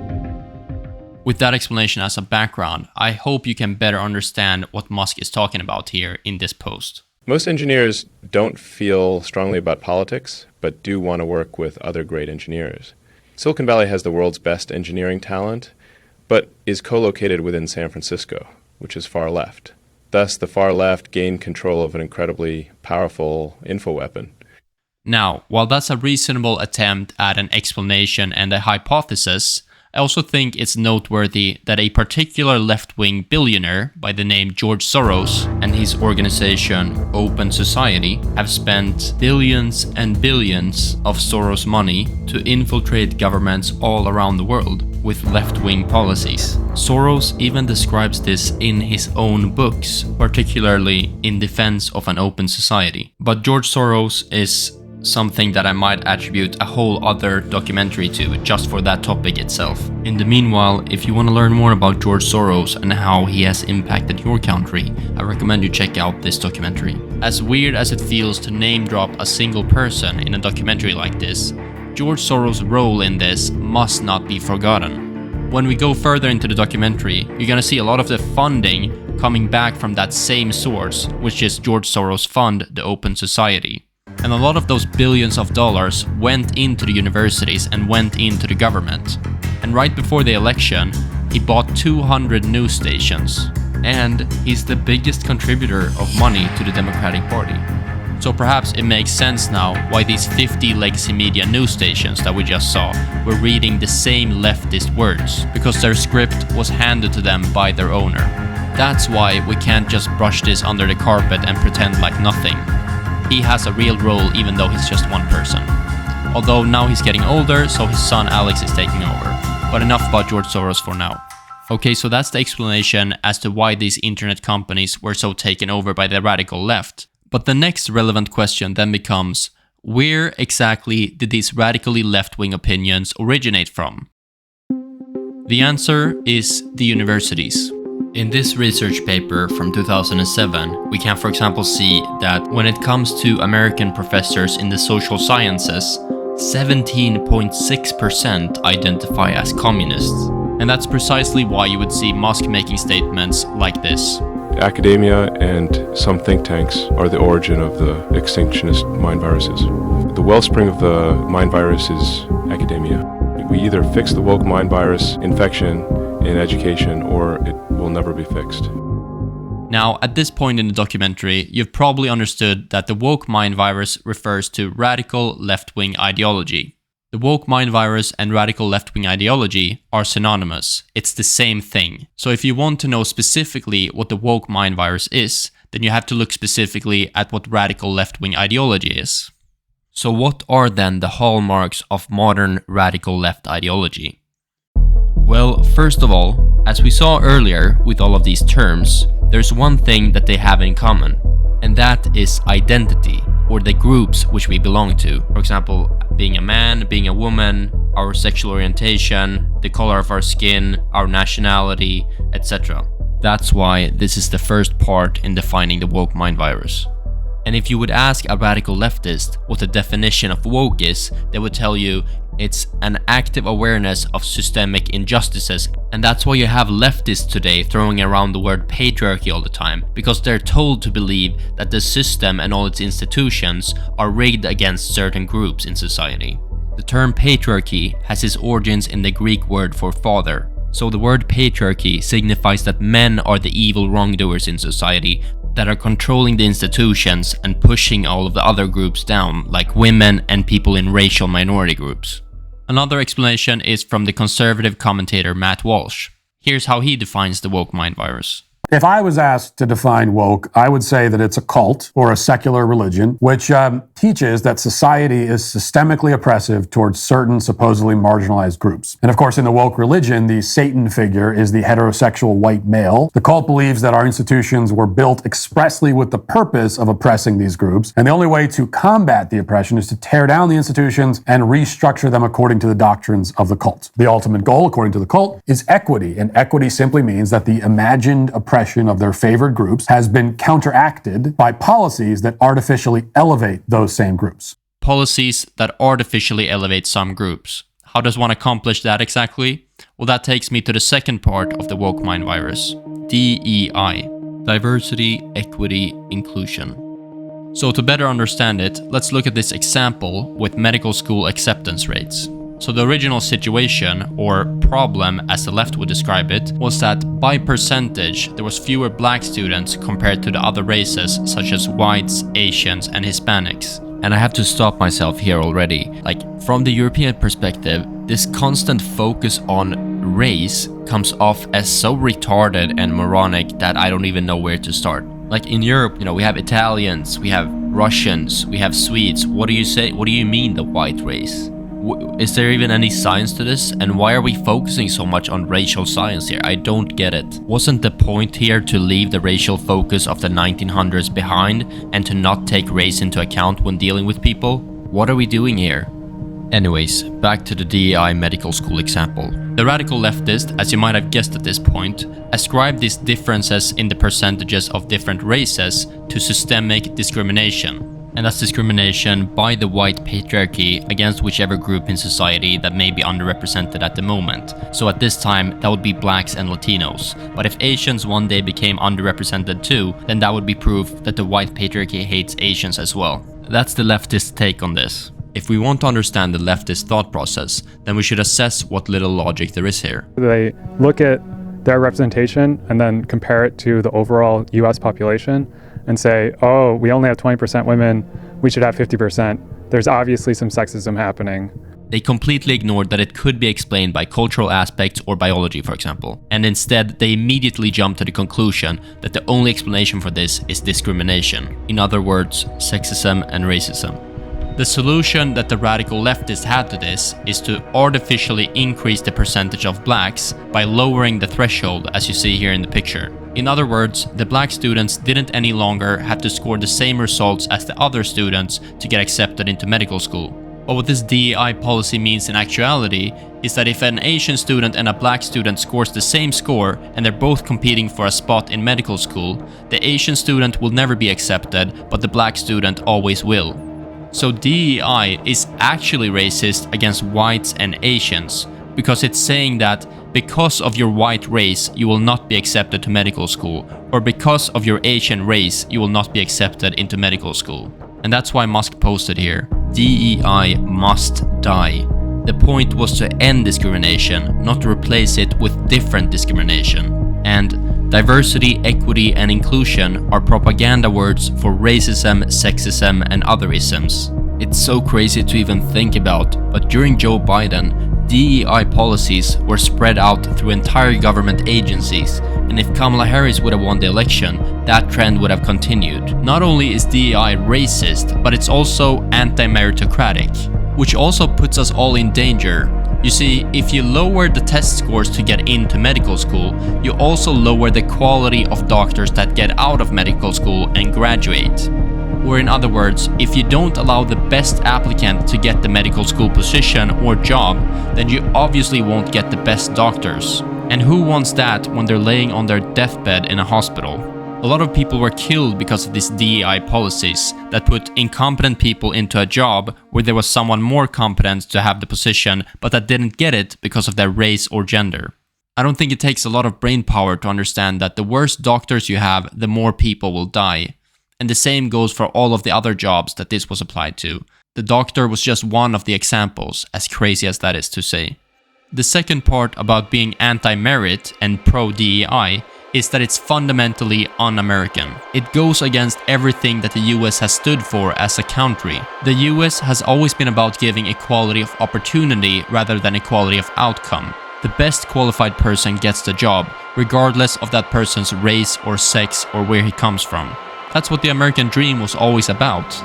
With that explanation as a background, I hope you can better understand what Musk is talking about here in this post. Most engineers don't feel strongly about politics, but do want to work with other great engineers. Silicon Valley has the world's best engineering talent, but is co-located within San Francisco, which is far left. Thus, the far left gained control of an incredibly powerful info weapon. Now, while that's a reasonable attempt at an explanation and a hypothesis, I also think it's noteworthy that a particular left-wing billionaire by the name George Soros and his organization Open Society have spent billions and billions of Soros money to infiltrate governments all around the world with left-wing policies. Soros even describes this in his own books, particularly in defense of an open society. But George Soros is something that I might attribute a whole other documentary to just for that topic itself. In the meanwhile, if you want to learn more about George Soros and how he has impacted your country, I recommend you check out this documentary. As weird as it feels to name drop a single person in a documentary like this, George Soros' role in this must not be forgotten. When we go further into the documentary, you're gonna see a lot of the funding coming back from that same source, which is George Soros' fund, the Open Society. And a lot of those billions of dollars went into the universities and went into the government. And right before the election, he bought 200 news stations. And he's the biggest contributor of money to the Democratic Party. So perhaps it makes sense now why these 50 legacy media news stations that we just saw were reading the same leftist words, because their script was handed to them by their owner. That's why we can't just brush this under the carpet and pretend like nothing. He has a real role even though he's just one person. Although now he's getting older, so his son Alex is taking over. But enough about George Soros for now. Okay, so that's the explanation as to why these internet companies were so taken over by the radical left. But the next relevant question then becomes, where exactly did these radically left-wing opinions originate from? The answer is the universities. In this research paper from 2007, we can for example see that when it comes to American professors in the social sciences, 17.6% identify as communists, And that's precisely why you would see Musk making statements like this. Academia and some think tanks are the origin of the extinctionist mind viruses. The wellspring of the mind virus is academia. We either fix the woke mind virus infection in education, or it will never be fixed. Now, at this point in the documentary, you've probably understood that the woke mind virus refers to radical left-wing ideology. The woke mind virus and radical left-wing ideology are synonymous. It's the same thing. So if you want to know specifically what the woke mind virus is, then you have to look specifically at what radical left-wing ideology is. So what are then the hallmarks of modern radical left ideology? Well, first of all, as we saw earlier with all of these terms, there's one thing that they have in common, and that is identity, or the groups which we belong to. For example, being a man, being a woman, our sexual orientation, the color of our skin, our nationality, etc. That's why this is the first part in defining the woke mind virus. And if you would ask a radical leftist what the definition of woke is, they would tell you it's an active awareness of systemic injustices. And that's why you have leftists today throwing around the word patriarchy all the time, because they're told to believe that the system and all its institutions are rigged against certain groups in society. The term patriarchy has its origins in the Greek word for father. So the word patriarchy signifies that men are the evil wrongdoers in society that are controlling the institutions and pushing all of the other groups down, like women and people in racial minority groups. Another explanation is from the conservative commentator Matt Walsh. Here's how he defines the woke mind virus. If I was asked to define woke, I would say that it's a cult or a secular religion, which teaches that society is systemically oppressive towards certain supposedly marginalized groups. And of course, in the woke religion, the Satan figure is the heterosexual white male. The cult believes that our institutions were built expressly with the purpose of oppressing these groups. And the only way to combat the oppression is to tear down the institutions and restructure them according to the doctrines of the cult. The ultimate goal, according to the cult, is equity. And equity simply means that the imagined oppression of their favored groups has been counteracted by policies that artificially elevate those same groups. Policies that artificially elevate some groups. How does one accomplish that exactly? Well, that takes me to the second part of the woke mind virus, DEI, diversity, equity, inclusion. So to better understand it, let's look at this example with medical school acceptance rates. So the original situation, or problem as the left would describe it, was that by percentage there was fewer black students compared to the other races such as whites, Asians and Hispanics. And I have to stop myself here already. Like, from the European perspective, this constant focus on race comes off as so retarded and moronic that I don't even know where to start. Like in Europe, we have Italians, we have Russians, we have Swedes. What do you say? What do you mean the white race? Is there even any science to this? And why are we focusing so much on racial science here? I don't get it. Wasn't the point here to leave the racial focus of the 1900s behind and to not take race into account when dealing with people? What are we doing here? Anyways, back to the DEI medical school example. The radical leftist, as you might have guessed at this point, ascribe these differences in the percentages of different races to systemic discrimination. And that's discrimination by the white patriarchy against whichever group in society that may be underrepresented at the moment. So at this time, that would be blacks and Latinos. But if Asians one day became underrepresented too, then that would be proof that the white patriarchy hates Asians as well. That's the leftist take on this. If we want to understand the leftist thought process, then we should assess what little logic there is here. They look at their representation and then compare it to the overall US population and say, oh, we only have 20% women, we should have 50%. There's obviously some sexism happening. They completely ignored that it could be explained by cultural aspects or biology, for example. And instead, they immediately jumped to the conclusion that the only explanation for this is discrimination. In other words, sexism and racism. The solution that the radical leftists had to this is to artificially increase the percentage of blacks by lowering the threshold, as you see here in the picture. In other words, the black students didn't any longer have to score the same results as the other students to get accepted into medical school. But what this DEI policy means in actuality is that if an Asian student and a black student scores the same score and they're both competing for a spot in medical school, the Asian student will never be accepted, but the black student always will. So DEI is actually racist against whites and Asians, because it's saying that because of your white race, you will not be accepted to medical school, or because of your Asian race, you will not be accepted into medical school. And that's why Musk posted here, DEI must die. The point was to end discrimination, not to replace it with different discrimination. And diversity, equity, and inclusion are propaganda words for racism, sexism, and other isms. It's so crazy to even think about, but during Joe Biden, DEI policies were spread out through entire government agencies, and if Kamala Harris would have won the election, that trend would have continued. Not only is DEI racist, but it's also anti-meritocratic, which also puts us all in danger. You see, if you lower the test scores to get into medical school, you also lower the quality of doctors that get out of medical school and graduate. Or in other words, if you don't allow the best applicant to get the medical school position or job, then you obviously won't get the best doctors. And who wants that when they're laying on their deathbed in a hospital? A lot of people were killed because of these DEI policies that put incompetent people into a job where there was someone more competent to have the position, but that didn't get it because of their race or gender. I don't think it takes a lot of brain power to understand that the worse doctors you have, the more people will die. And the same goes for all of the other jobs that this was applied to. The doctor was just one of the examples, as crazy as that is to say. The second part about being anti-merit and pro-DEI is that it's fundamentally un-American. It goes against everything that the US has stood for as a country. The US has always been about giving equality of opportunity rather than equality of outcome. The best qualified person gets the job, regardless of that person's race or sex or where he comes from. That's what the American dream was always about.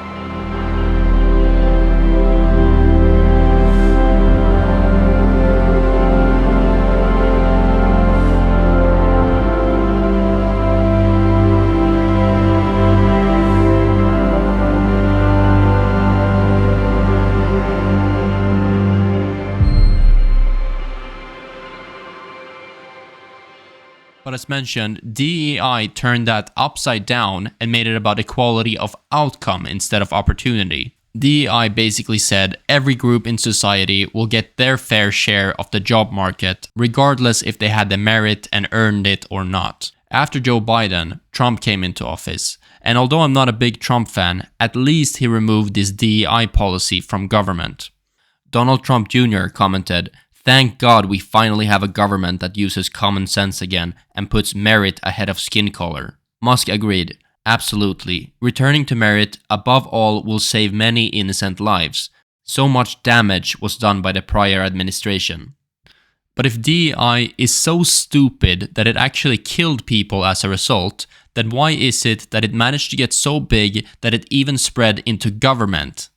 But as mentioned, DEI turned that upside down and made it about equality of outcome instead of opportunity. DEI basically said every group in society will get their fair share of the job market, regardless if they had the merit and earned it or not. After Joe Biden, Trump came into office, and although I'm not a big Trump fan, at least he removed this DEI policy from government. Donald Trump Jr. commented, "Thank God we finally have a government that uses common sense again and puts merit ahead of skin color." Musk agreed, "Absolutely. Returning to merit above all will save many innocent lives. So much damage was done by the prior administration." But if DEI is so stupid that it actually killed people as a result, then why is it that it managed to get so big that it even spread into government?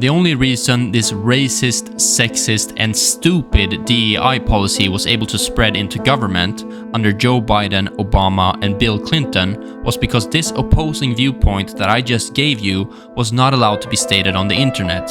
The only reason this racist, sexist, and stupid DEI policy was able to spread into government under Joe Biden, Obama, and Bill Clinton was because this opposing viewpoint that I just gave you was not allowed to be stated on the internet.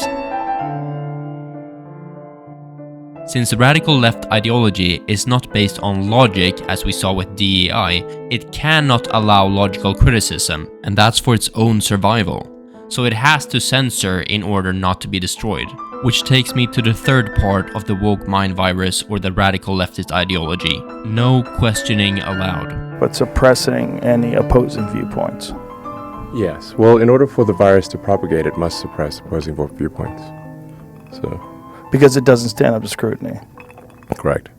Since radical left ideology is not based on logic as we saw with DEI, it cannot allow logical criticism, and that's for its own survival. So it has to censor in order not to be destroyed. Which takes me to the third part of the woke mind virus or the radical leftist ideology. No questioning allowed. But suppressing any opposing viewpoints. Yes. Well, in order for the virus to propagate, it must suppress opposing viewpoints. So, because it doesn't stand up to scrutiny. Correct.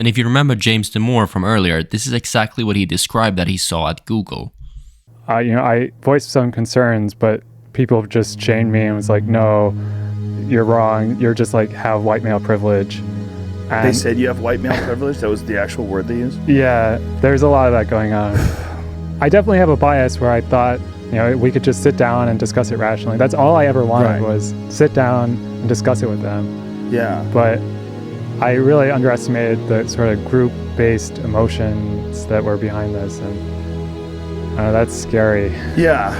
And if you remember James Damore from earlier, this is exactly what he described that he saw at Google. I voiced some concerns, but people just chained me and was like, "No, you're wrong. You're just like have white male privilege." And they said you have white male privilege? That was the actual word they used? Yeah, there's a lot of that going on. I definitely have a bias where I thought, we could just sit down and discuss it rationally. That's all I ever wanted was sit down and discuss it with them. Yeah. But I really underestimated the sort of group-based emotions that were behind this, and that's scary. Yeah.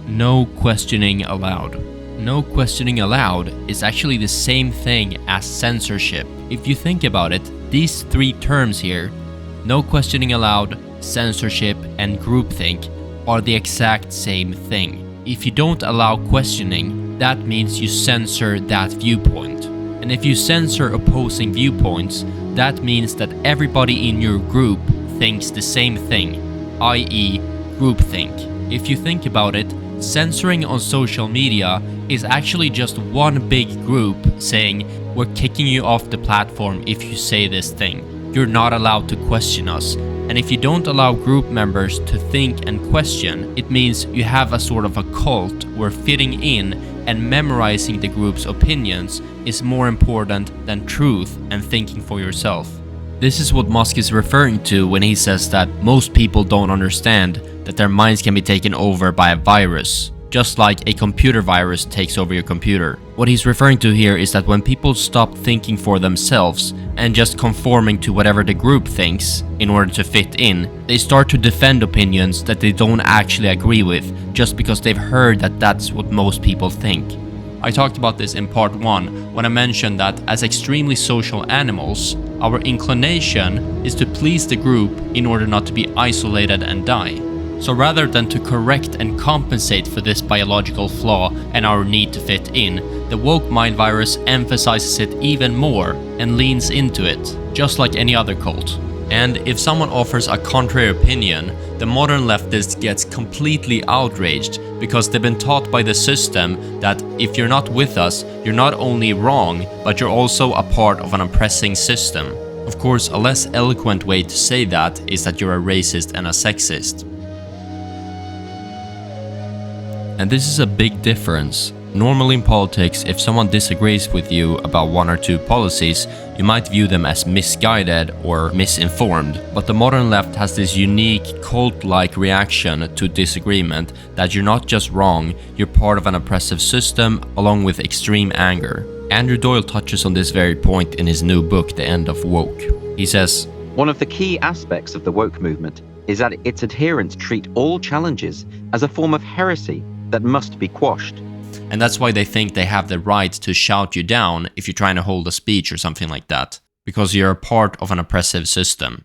No questioning allowed. No questioning allowed is actually the same thing as censorship. If you think about it, these three terms here, no questioning allowed, censorship, and groupthink, are the exact same thing. If you don't allow questioning, that means you censor that viewpoint. And if you censor opposing viewpoints, that means that everybody in your group thinks the same thing, i.e. groupthink. If you think about it, censoring on social media is actually just one big group saying, we're kicking you off the platform if you say this thing. You're not allowed to question us. And if you don't allow group members to think and question, it means you have a sort of a cult where fitting in and memorizing the group's opinions is more important than truth and thinking for yourself. This is what Musk is referring to when he says that most people don't understand that their minds can be taken over by a virus, just like a computer virus takes over your computer. What he's referring to here is that when people stop thinking for themselves and just conforming to whatever the group thinks in order to fit in, they start to defend opinions that they don't actually agree with just because they've heard that that's what most people think. I talked about this in part 1 when I mentioned that as extremely social animals, our inclination is to please the group in order not to be isolated and die. So rather than to correct and compensate for this biological flaw and our need to fit in, the woke mind virus emphasizes it even more and leans into it, just like any other cult. And if someone offers a contrary opinion, the modern leftist gets completely outraged because they've been taught by the system that if you're not with us, you're not only wrong, but you're also a part of an oppressing system. Of course, a less eloquent way to say that is that you're a racist and a sexist. And this is a big difference. Normally in politics, if someone disagrees with you about one or two policies, you might view them as misguided or misinformed. But the modern left has this unique cult-like reaction to disagreement that you're not just wrong, you're part of an oppressive system along with extreme anger. Andrew Doyle touches on this very point in his new book, The End of Woke. He says, "One of the key aspects of the woke movement is that its adherents treat all challenges as a form of heresy that must be quashed." And that's why they think they have the right to shout you down if you're trying to hold a speech or something like that, because you're a part of an oppressive system.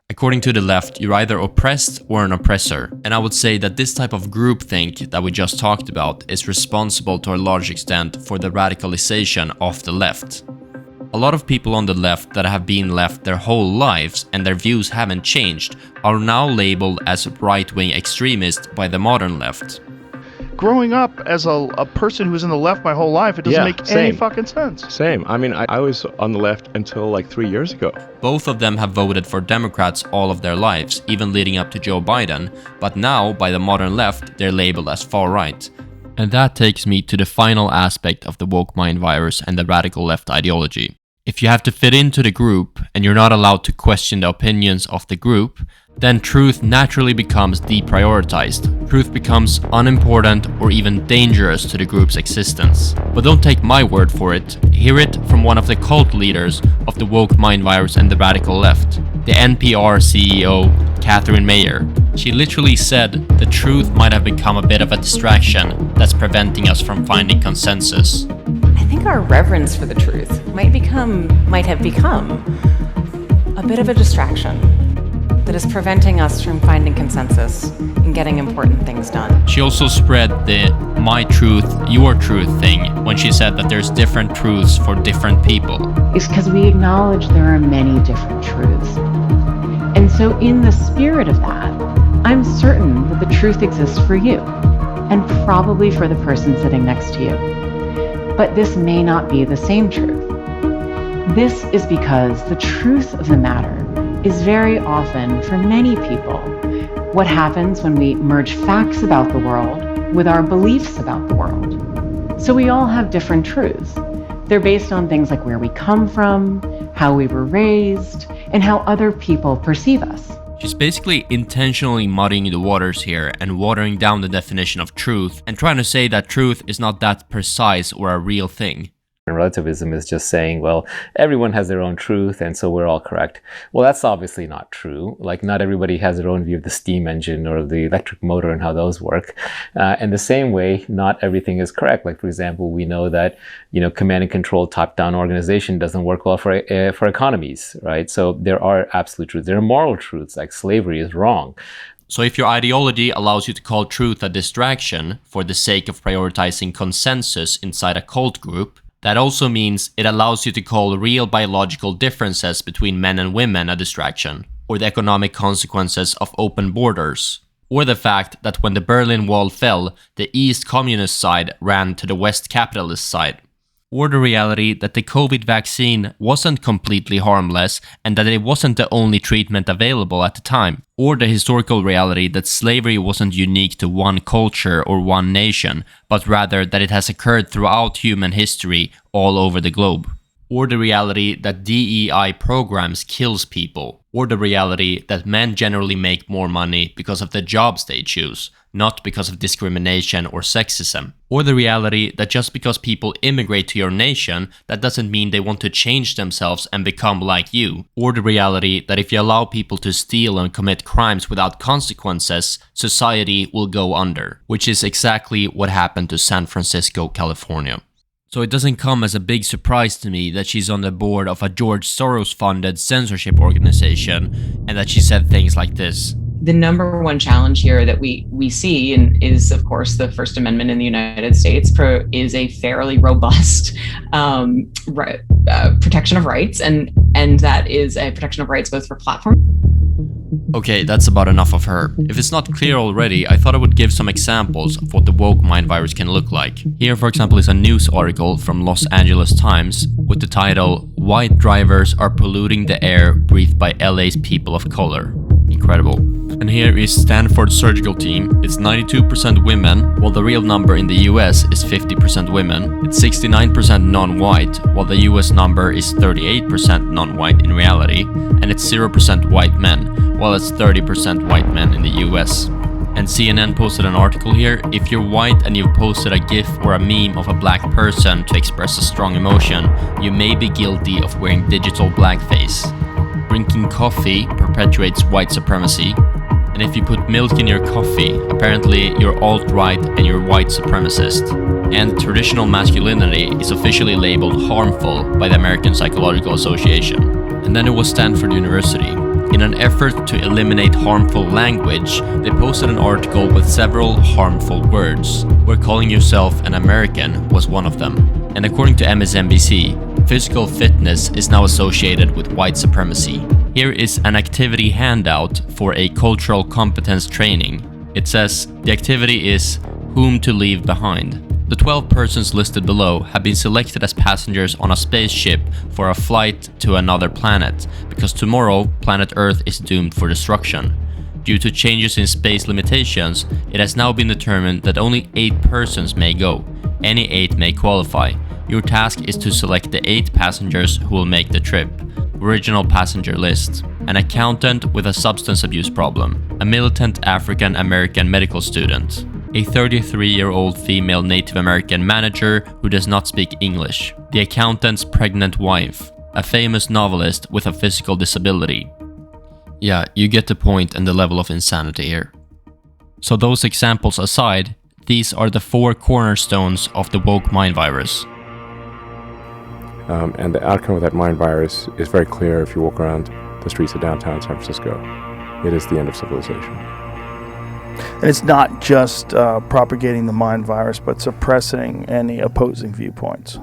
According to the left, you're either oppressed or an oppressor. And I would say that this type of groupthink that we just talked about is responsible to a large extent for the radicalization of the left. A lot of people on the left that have been left their whole lives and their views haven't changed are now labeled as right-wing extremists by the modern left. Growing up as a person who was in the left my whole life, it doesn't make any fucking sense. Same. I mean, I was on the left until like 3 years ago. Both of them have voted for Democrats all of their lives, even leading up to Joe Biden, but now, by the modern left, they're labeled as far-right. And that takes me to the final aspect of the woke mind virus and the radical left ideology. If you have to fit into the group and you're not allowed to question the opinions of the group, then truth naturally becomes deprioritized. Truth becomes unimportant or even dangerous to the group's existence. But don't take my word for it, hear it from one of the cult leaders of the woke mind virus and the radical left, the NPR CEO, Catherine Mayer. She literally said the truth might have become a bit of a distraction that's preventing us from finding consensus. I think our reverence for the truth might have become a bit of a distraction that is preventing us from finding consensus and getting important things done. She also spread the my truth, your truth thing when she said that there's different truths for different people. It's because we acknowledge there are many different truths. And so in the spirit of that, I'm certain that the truth exists for you and probably for the person sitting next to you. But this may not be the same truth. This is because the truth of the matter is very often, for many people, what happens when we merge facts about the world with our beliefs about the world. So we all have different truths. They're based on things like where we come from, how we were raised, and how other people perceive us. She's basically intentionally muddying the waters here and watering down the definition of truth and trying to say that truth is not that precise or a real thing. And relativism is just saying, well, everyone has their own truth, and so we're all correct. Well, that's obviously not true. Like, not everybody has their own view of the steam engine or the electric motor and how those work. In the same way, not everything is correct. Like, for example, we know that, command and control top-down organization doesn't work well for economies, right? So there are absolute truths. There are moral truths, like slavery is wrong. So if your ideology allows you to call truth a distraction for the sake of prioritizing consensus inside a cult group, that also means it allows you to call real biological differences between men and women a distraction, or the economic consequences of open borders, or the fact that when the Berlin Wall fell, the East communist side ran to the West capitalist side, or the reality that the COVID vaccine wasn't completely harmless and that it wasn't the only treatment available at the time, or the historical reality that slavery wasn't unique to one culture or one nation, but rather that it has occurred throughout human history all over the globe, or the reality that DEI programs kills people, or the reality that men generally make more money because of the jobs they choose, not because of discrimination or sexism, or the reality that just because people immigrate to your nation, that doesn't mean they want to change themselves and become like you, or the reality that if you allow people to steal and commit crimes without consequences, society will go under, which is exactly what happened to San Francisco, California. So it doesn't come as a big surprise to me that she's on the board of a George Soros-funded censorship organization, and that she said things like this. The number one challenge here that we see is, of course, the First Amendment in the United States is a fairly robust protection of rights, and that is a protection of rights both for platforms. Okay, that's about enough of her. If it's not clear already, I thought I would give some examples of what the woke mind virus can look like. Here, for example, is a news article from Los Angeles Times with the title, "White Drivers Are Polluting the Air Breathed by LA's People of Color." Incredible. And here is Stanford surgical team. It's 92% women, while the real number in the US is 50% women. It's 69% non-white, while the US number is 38% non-white in reality. And it's 0% white men, while it's 30% white men in the US. And CNN posted an article here. If you're white and you've posted a GIF or a meme of a black person to express a strong emotion, you may be guilty of wearing digital blackface. Drinking coffee perpetuates white supremacy. And if you put milk in your coffee, apparently you're alt-right and you're white supremacist. And traditional masculinity is officially labeled harmful by the American Psychological Association. And then it was Stanford University. In an effort to eliminate harmful language, they posted an article with several harmful words, where calling yourself an American was one of them. And according to MSNBC, physical fitness is now associated with white supremacy. Here is an activity handout for a cultural competence training. It says, the activity is whom to leave behind. The 12 persons listed below have been selected as passengers on a spaceship for a flight to another planet, because tomorrow planet Earth is doomed for destruction. Due to changes in space limitations, it has now been determined that only 8 persons may go. Any 8 may qualify. Your task is to select the 8 passengers who will make the trip. Original passenger list. An accountant with a substance abuse problem. A militant African American medical student. A 33-year-old female Native American manager who does not speak English. The accountant's pregnant wife. A famous novelist with a physical disability. Yeah, you get the point and the level of insanity here. So those examples aside, these are the 4 cornerstones of the woke mind virus. And the outcome of that mind virus is very clear if you walk around the streets of downtown San Francisco. It is the end of civilization. And it's not just propagating the mind virus, but suppressing any opposing viewpoints.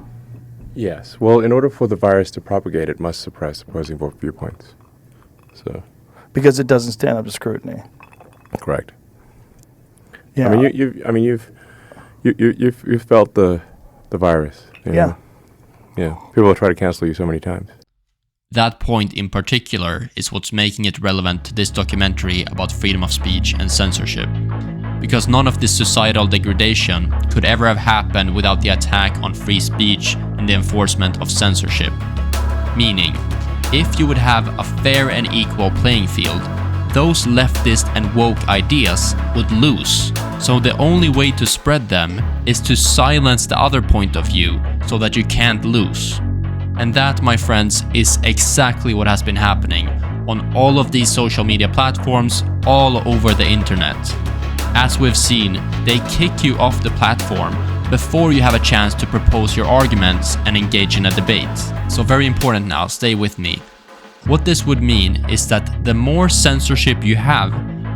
Yes. Well, in order for the virus to propagate, it must suppress opposing viewpoints. So, because it doesn't stand up to scrutiny. Correct. Yeah. I mean, you've felt the virus. You know? Yeah. Yeah. People will try to cancel you so many times. That point in particular is what's making it relevant to this documentary about freedom of speech and censorship. Because none of this societal degradation could ever have happened without the attack on free speech and the enforcement of censorship. Meaning, if you would have a fair and equal playing field, those leftist and woke ideas would lose. So the only way to spread them is to silence the other point of view so that you can't lose. And that, my friends, is exactly what has been happening on all of these social media platforms all over the internet. As we've seen, they kick you off the platform before you have a chance to propose your arguments and engage in a debate. So very important now, stay with me. What this would mean is that the more censorship you have,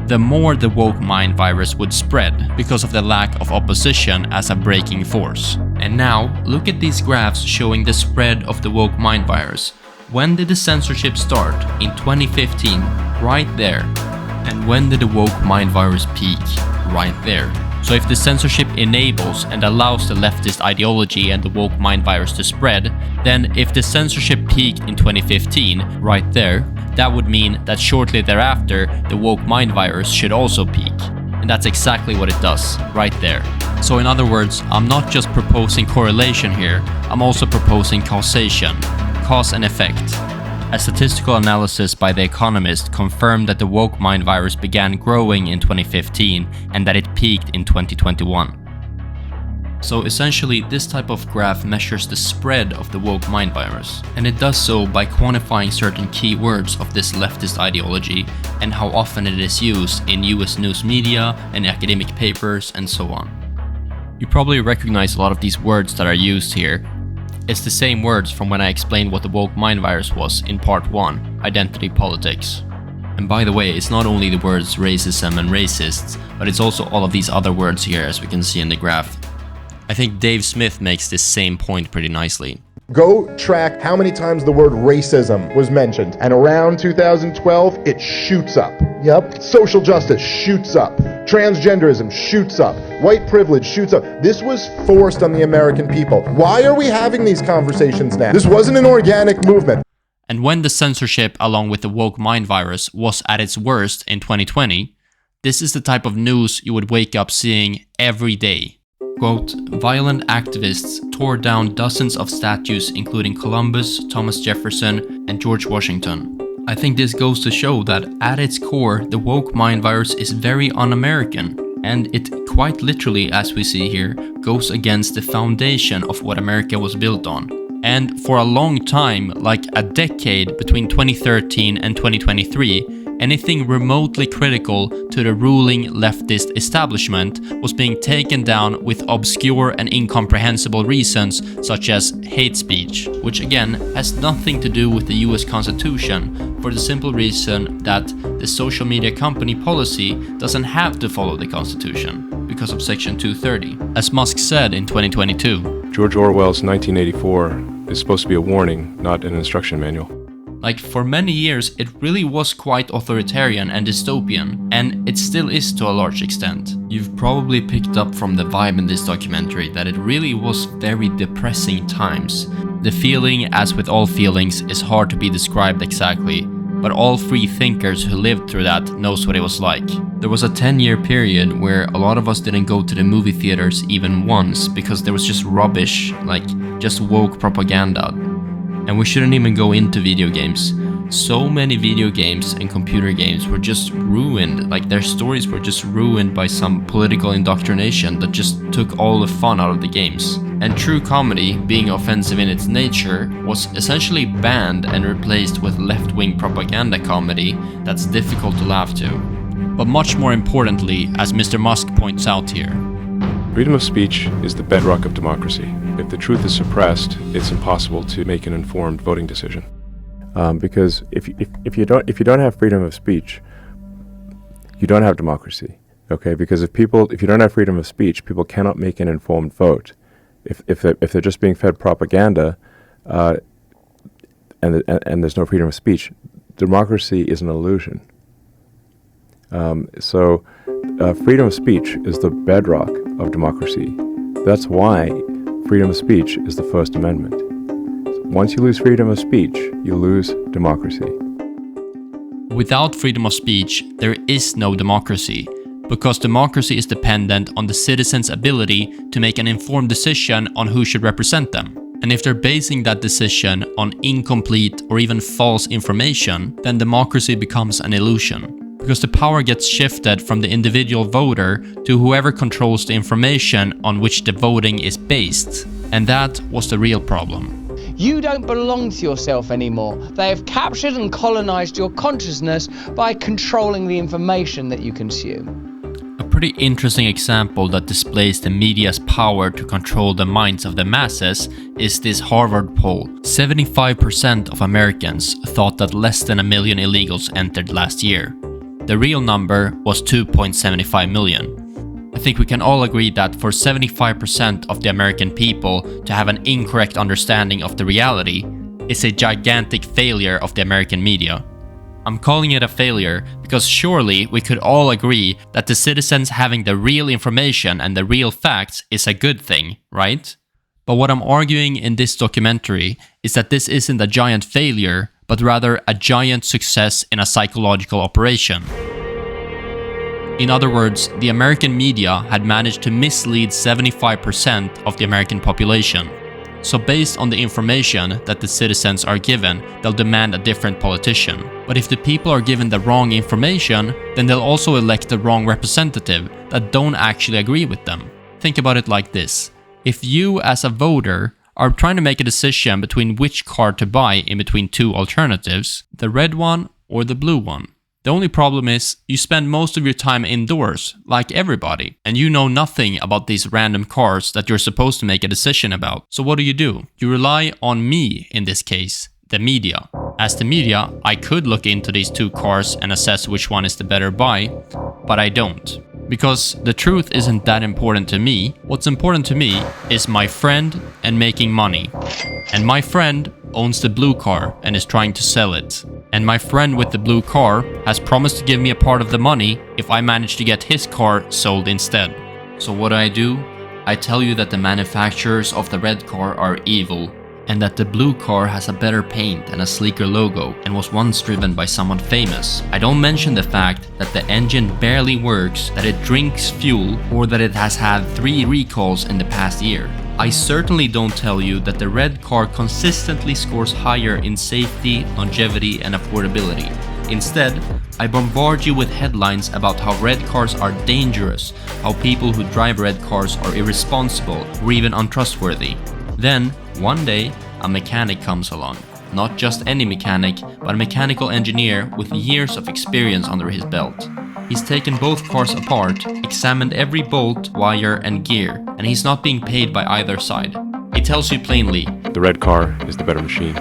the more the woke mind virus would spread because of the lack of opposition as a breaking force. And now, look at these graphs showing the spread of the woke mind virus. When did the censorship start? In 2015, right there. And when did the woke mind virus peak? Right there. So if the censorship enables and allows the leftist ideology and the woke mind virus to spread, then if the censorship peaked in 2015, right there, that would mean that shortly thereafter, the woke mind virus should also peak. And that's exactly what it does, right there. So in other words, I'm not just proposing correlation here, I'm also proposing causation, cause and effect. A statistical analysis by The Economist confirmed that the woke mind virus began growing in 2015 and that it peaked in 2021. So essentially, this type of graph measures the spread of the woke mind virus, and it does so by quantifying certain keywords of this leftist ideology and how often it is used in US news media and academic papers and so on. You probably recognize a lot of these words that are used here. It's the same words from when I explained what the woke mind virus was in part 1, identity politics. And by the way, it's not only the words racism and racists, but it's also all of these other words here, as we can see in the graph. I think Dave Smith makes this same point pretty nicely. Go track how many times the word racism was mentioned, and around 2012, it shoots up. Yep. Social justice shoots up. Transgenderism shoots up. White privilege shoots up. This was forced on the American people. Why are we having these conversations now? This wasn't an organic movement. And when the censorship along with the woke mind virus was at its worst in 2020, this is the type of news you would wake up seeing every day. Quote, violent activists tore down dozens of statues including Columbus, Thomas Jefferson, and George Washington. I think this goes to show that at its core, the woke mind virus is very un-American, and it quite literally, as we see here, goes against the foundation of what America was built on. And for a long time, like a decade between 2013 and 2023, anything remotely critical to the ruling leftist establishment was being taken down with obscure and incomprehensible reasons such as hate speech, which again has nothing to do with the US Constitution for the simple reason that the social media company policy doesn't have to follow the Constitution because of Section 230. As Musk said in 2022, George Orwell's 1984 is supposed to be a warning, not an instruction manual. Like, for many years, it really was quite authoritarian and dystopian, and it still is to a large extent. You've probably picked up from the vibe in this documentary that it really was very depressing times. The feeling, as with all feelings, is hard to be described exactly, but all free thinkers who lived through that knows what it was like. There was a 10-year period where a lot of us didn't go to the movie theaters even once because there was just rubbish, like just woke propaganda. And we shouldn't even go into video games. So many video games and computer games were just ruined, like their stories were just ruined by some political indoctrination that just took all the fun out of the games. And true comedy, being offensive in its nature, was essentially banned and replaced with left-wing propaganda comedy that's difficult to laugh to. But much more importantly, as Mr. Musk points out here, freedom of speech is the bedrock of democracy. If the truth is suppressed, it's impossible to make an informed voting decision. Because if you don't have freedom of speech, you don't have democracy. Okay? Because if you don't have freedom of speech, people cannot make an informed vote. If they're just being fed propaganda, and there's no freedom of speech, democracy is an illusion. So freedom of speech is the bedrock of democracy. That's why freedom of speech is the First Amendment. Once you lose freedom of speech, you lose democracy. Without freedom of speech, there is no democracy, because democracy is dependent on the citizens' ability to make an informed decision on who should represent them. And if they're basing that decision on incomplete or even false information, then democracy becomes an illusion. because the power gets shifted from the individual voter to whoever controls the information on which the voting is based. And that was the real problem. You don't belong to yourself anymore. They have captured and colonized your consciousness by controlling the information that you consume. A pretty interesting example that displays the media's power to control the minds of the masses is this Harvard poll. 75% of Americans thought that less than 1 million illegals entered last year. The real number was 2.75 million. I think we can all agree that for 75% of the American people to have an incorrect understanding of the reality is a gigantic failure of the American media. I'm calling it a failure because surely we could all agree that the citizens having the real information and the real facts is a good thing, right? But what I'm arguing in this documentary is that this isn't a giant failure, but rather a giant success in a psychological operation. In other words, the American media had managed to mislead 75% of the American population. So based on the information that the citizens are given, they'll demand a different politician. But if the people are given the wrong information, then they'll also elect the wrong representative that don't actually agree with them. Think about it like this. If you as a voter are trying to make a decision between which car to buy in between two alternatives, the red one or the blue one, the only problem is you spend most of your time indoors, like everybody, and you know nothing about these random cars that you're supposed to make a decision about. So what do? You rely on me in this case, the media. As the media, I could look into these two cars and assess which one is the better buy, but I don't. Because the truth isn't that important to me. What's important to me is my friend and making money. And my friend owns the blue car and is trying to sell it. And my friend with the blue car has promised to give me a part of the money if I manage to get his car sold instead. So what do? I tell you that the manufacturers of the red car are evil, and that the blue car has a better paint and a sleeker logo and was once driven by someone famous. I don't mention the fact that the engine barely works, that it drinks fuel, or that it has had 3 recalls in the past year. I certainly don't tell you that the red car consistently scores higher in safety, longevity, and affordability. Instead, I bombard you with headlines about how red cars are dangerous, how people who drive red cars are irresponsible or even untrustworthy. Then, one day, a mechanic comes along. Not just any mechanic, but a mechanical engineer with years of experience under his belt. He's taken both cars apart, examined every bolt, wire, and gear, and he's not being paid by either side. He tells you plainly, the red car is the better machine.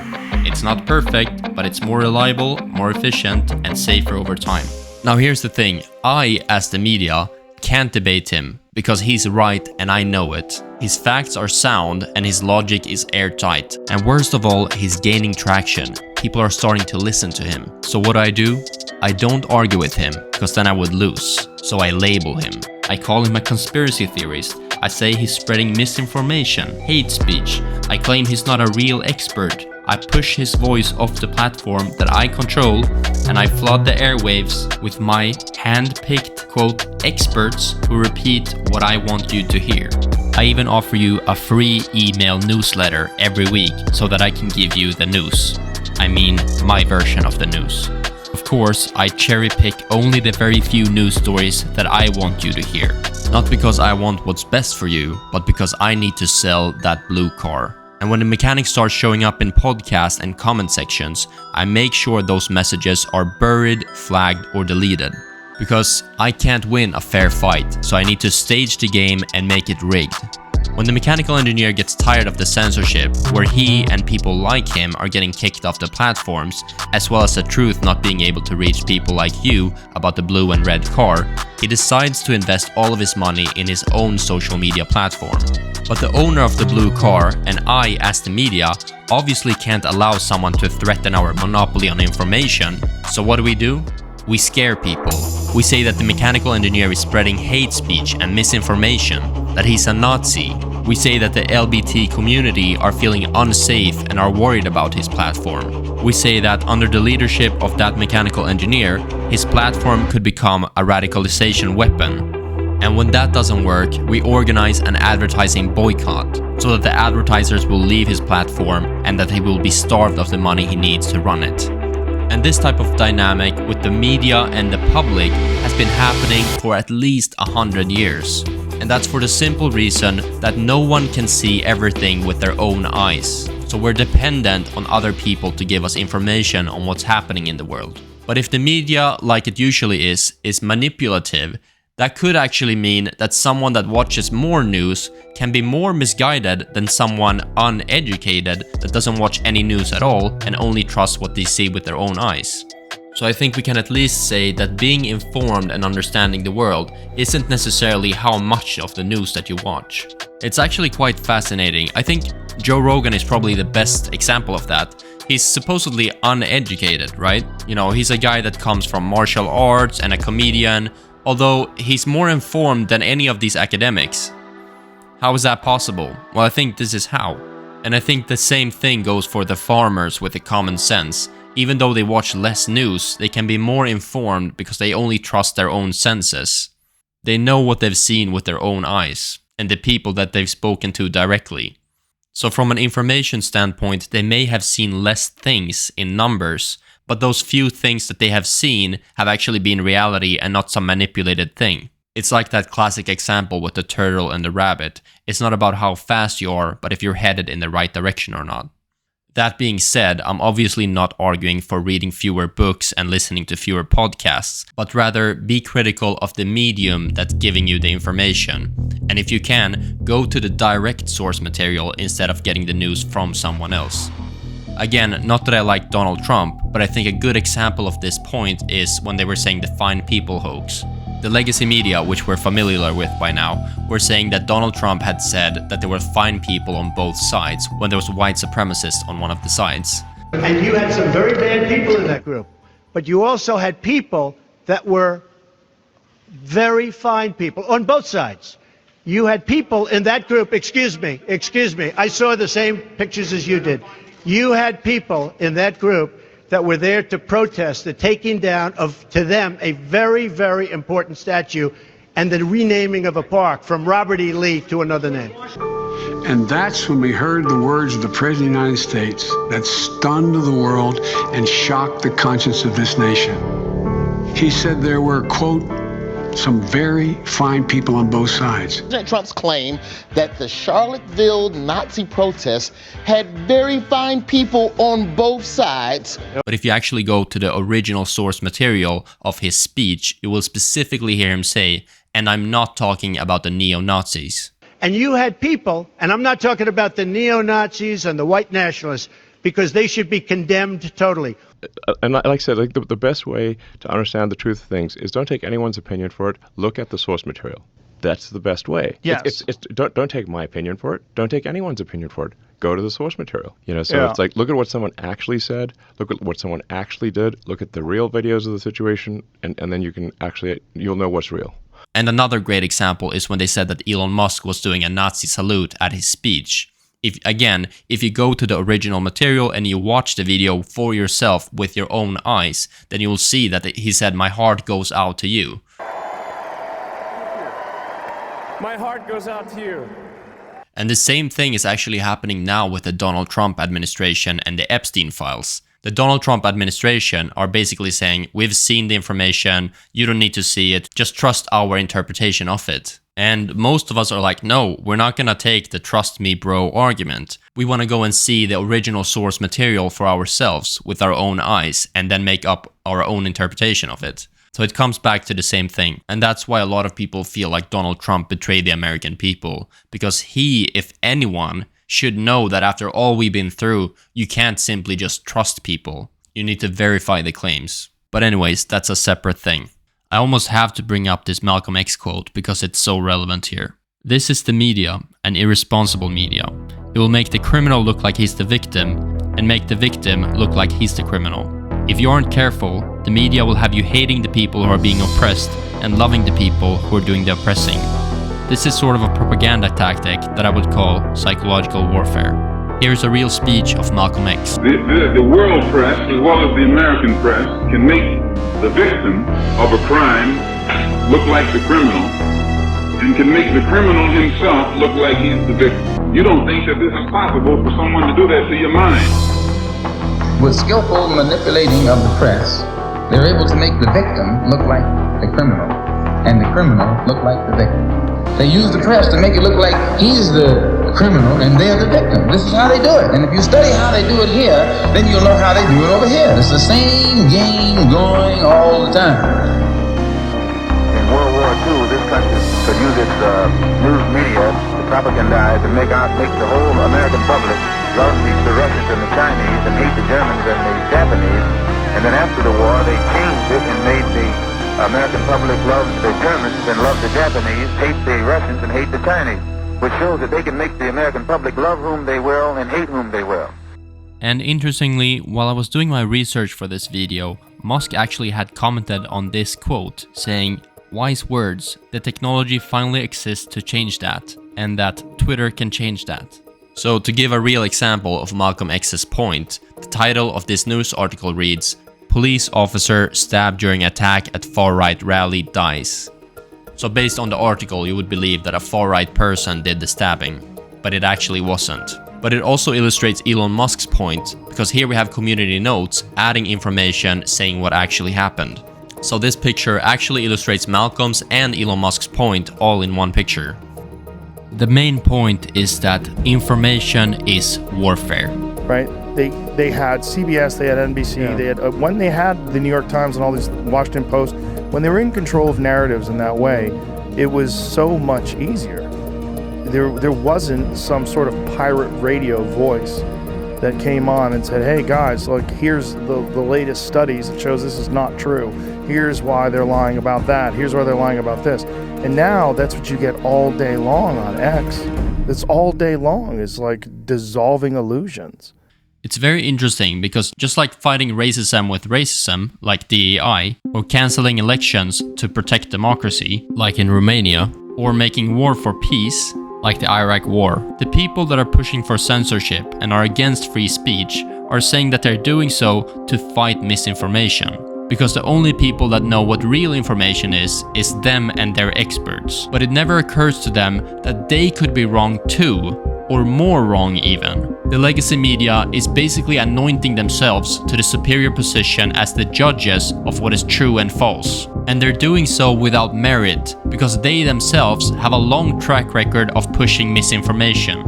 It's not perfect, but it's more reliable, more efficient, and safer over time. Now here's the thing, I, as the media, can't debate him, because he's right and I know it. His facts are sound and his logic is airtight. And worst of all, he's gaining traction. People are starting to listen to him. So what do? I don't argue with him, because then I would lose. So I label him. I call him a conspiracy theorist. I say he's spreading misinformation, hate speech. I claim he's not a real expert. I push his voice off the platform that I control, and I flood the airwaves with my hand-picked, quote, experts who repeat what I want you to hear. I even offer you a free email newsletter every week so that I can give you the news. I mean, my version of the news. Of course, I cherry-pick only the very few news stories that I want you to hear. Not because I want what's best for you, but because I need to sell that blue car. And when the mechanics start showing up in podcasts and comment sections, I make sure those messages are buried, flagged, or deleted. Because I can't win a fair fight, so I need to stage the game and make it rigged. When the mechanical engineer gets tired of the censorship, where he and people like him are getting kicked off the platforms, as well as the truth not being able to reach people like you about the blue and red car, he decides to invest all of his money in his own social media platform. But the owner of the blue car, and I as the media, obviously can't allow someone to threaten our monopoly on information, so what do? We scare people. We say that the mechanical engineer is spreading hate speech and misinformation, that he's a Nazi. We say that the LGBT community are feeling unsafe and are worried about his platform. We say that under the leadership of that mechanical engineer, his platform could become a radicalization weapon. And when that doesn't work, we organize an advertising boycott, so that the advertisers will leave his platform and that he will be starved of the money he needs to run it. And this type of dynamic with the media and the public has been happening for at least 100 years. And that's for the simple reason that no one can see everything with their own eyes. So we're dependent on other people to give us information on what's happening in the world. But if the media, like it usually is manipulative, that could actually mean that someone that watches more news can be more misguided than someone uneducated that doesn't watch any news at all and only trusts what they see with their own eyes. So I think we can at least say that being informed and understanding the world isn't necessarily how much of the news that you watch. It's actually quite fascinating. I think Joe Rogan is probably the best example of that. He's supposedly uneducated, right? You know, he's a guy that comes from martial arts and a comedian, although he's more informed than any of these academics. How is that possible? Well, I think this is how. And I think the same thing goes for the farmers with the common sense. Even though they watch less news, they can be more informed because they only trust their own senses. They know what they've seen with their own eyes, and the people that they've spoken to directly. So from an information standpoint, they may have seen less things in numbers, but those few things that they have seen have actually been reality and not some manipulated thing. It's like that classic example with the turtle and the rabbit. It's not about how fast you are, but if you're headed in the right direction or not. That being said, I'm obviously not arguing for reading fewer books and listening to fewer podcasts, but rather be critical of the medium that's giving you the information. And if you can, go to the direct source material instead of getting the news from someone else. Again, not that I like Donald Trump, but I think a good example of this point is when they were saying the fine people hoax. The legacy media, which we're familiar with by now, were saying that Donald Trump had said that there were fine people on both sides when there was white supremacists on one of the sides. And you had some very bad people in that group, but you also had people that were very fine people on both sides. You had people in that group, excuse me, I saw the same pictures as you did. You had people in that group that were there to protest the taking down of, to them, a very, very important statue and the renaming of a park from Robert E. Lee to another name. And that's when we heard the words of the President of the United States that stunned the world and shocked the conscience of this nation. He said there were, quote, some very fine people on both sides. President Trump's claim that the Charlottesville Nazi protests had very fine people on both sides. But if you actually go to the original source material of his speech, you will specifically hear him say, and I'm not talking about the neo-Nazis. And you had people, and I'm not talking about the neo-Nazis and the white nationalists, because they should be condemned totally. And like I said, like the best way to understand the truth of things is don't take anyone's opinion for it. Look at the source material. That's the best way. Yes. Don't take my opinion for it. Don't take anyone's opinion for it. Go to the source material. You know, so It's like, look at what someone actually said. Look at what someone actually did. Look at the real videos of the situation, and then you'll know what's real. And another great example is when they said that Elon Musk was doing a Nazi salute at his speech. If you go to the original material and you watch the video for yourself with your own eyes, then you will see that he said, "My heart goes out to you." My heart goes out to you. And the same thing is actually happening now with the Donald Trump administration and the Epstein files. The Donald Trump administration are basically saying, we've seen the information, you don't need to see it, just trust our interpretation of it. And most of us are like, no, we're not gonna take the trust me bro argument. We wanna go and see the original source material for ourselves with our own eyes and then make up our own interpretation of it. So it comes back to the same thing. And that's why a lot of people feel like Donald Trump betrayed the American people. Because he, if anyone, should know that after all we've been through, you can't simply just trust people. You need to verify the claims. But anyways, that's a separate thing. I almost have to bring up this Malcolm X quote because it's so relevant here. This is the media, an irresponsible media. It will make the criminal look like he's the victim and make the victim look like he's the criminal. If you aren't careful, the media will have you hating the people who are being oppressed and loving the people who are doing the oppressing. This is sort of a propaganda tactic that I would call psychological warfare. Here's a real speech of Malcolm X. The world press, as well as the American press, can make the victim of a crime look like the criminal, and can make the criminal himself look like he's the victim. You don't think that this is possible for someone to do that to your mind. With skillful manipulating of the press, they're able to make the victim look like the criminal, and the criminal look like the victim. They use the press to make it look like he's the criminal and they're the victim. This is how they do it. And if you study how they do it here, then you'll know how they do it over here. It's the same game going all the time. In World War II, this country could use its news media to propagandize and make the whole American public love the Russians and the Chinese and hate the Germans and the Japanese. And then after the war, they changed it and made the American public love the Germans and love the Japanese, hate the Russians and hate the Chinese, which shows that they can make the American public love whom they will and hate whom they will. And interestingly, while I was doing my research for this video, Musk actually had commented on this quote, saying, "Wise words, the technology finally exists to change that, and that Twitter can change that." So to give a real example of Malcolm X's point, the title of this news article reads, "Police officer stabbed during attack at far-right rally dies." So based on the article, you would believe that a far-right person did the stabbing, but it actually wasn't. But it also illustrates Elon Musk's point, because here we have community notes adding information saying what actually happened. So this picture actually illustrates Malcolm's and Elon Musk's point all in one picture. The main point is that information is warfare. Right? They had CBS, they had NBC, they had when they had the New York Times and all these Washington Post, when they were in control of narratives in that way, it was so much easier. There wasn't some sort of pirate radio voice that came on and said, "Hey guys, look, here's the latest studies that shows this is not true. Here's why they're lying about that. Here's why they're lying about this." And now that's what you get all day long on X. It's all day long. It's like dissolving illusions. It's very interesting because just like fighting racism with racism, like DEI, or cancelling elections to protect democracy, like in Romania, or making war for peace, like the Iraq War, the people that are pushing for censorship and are against free speech are saying that they're doing so to fight misinformation. Because the only people that know what real information is them and their experts. But it never occurs to them that they could be wrong too, or more wrong even. The legacy media is basically anointing themselves to the superior position as the judges of what is true and false. And they're doing so without merit, because they themselves have a long track record of pushing misinformation.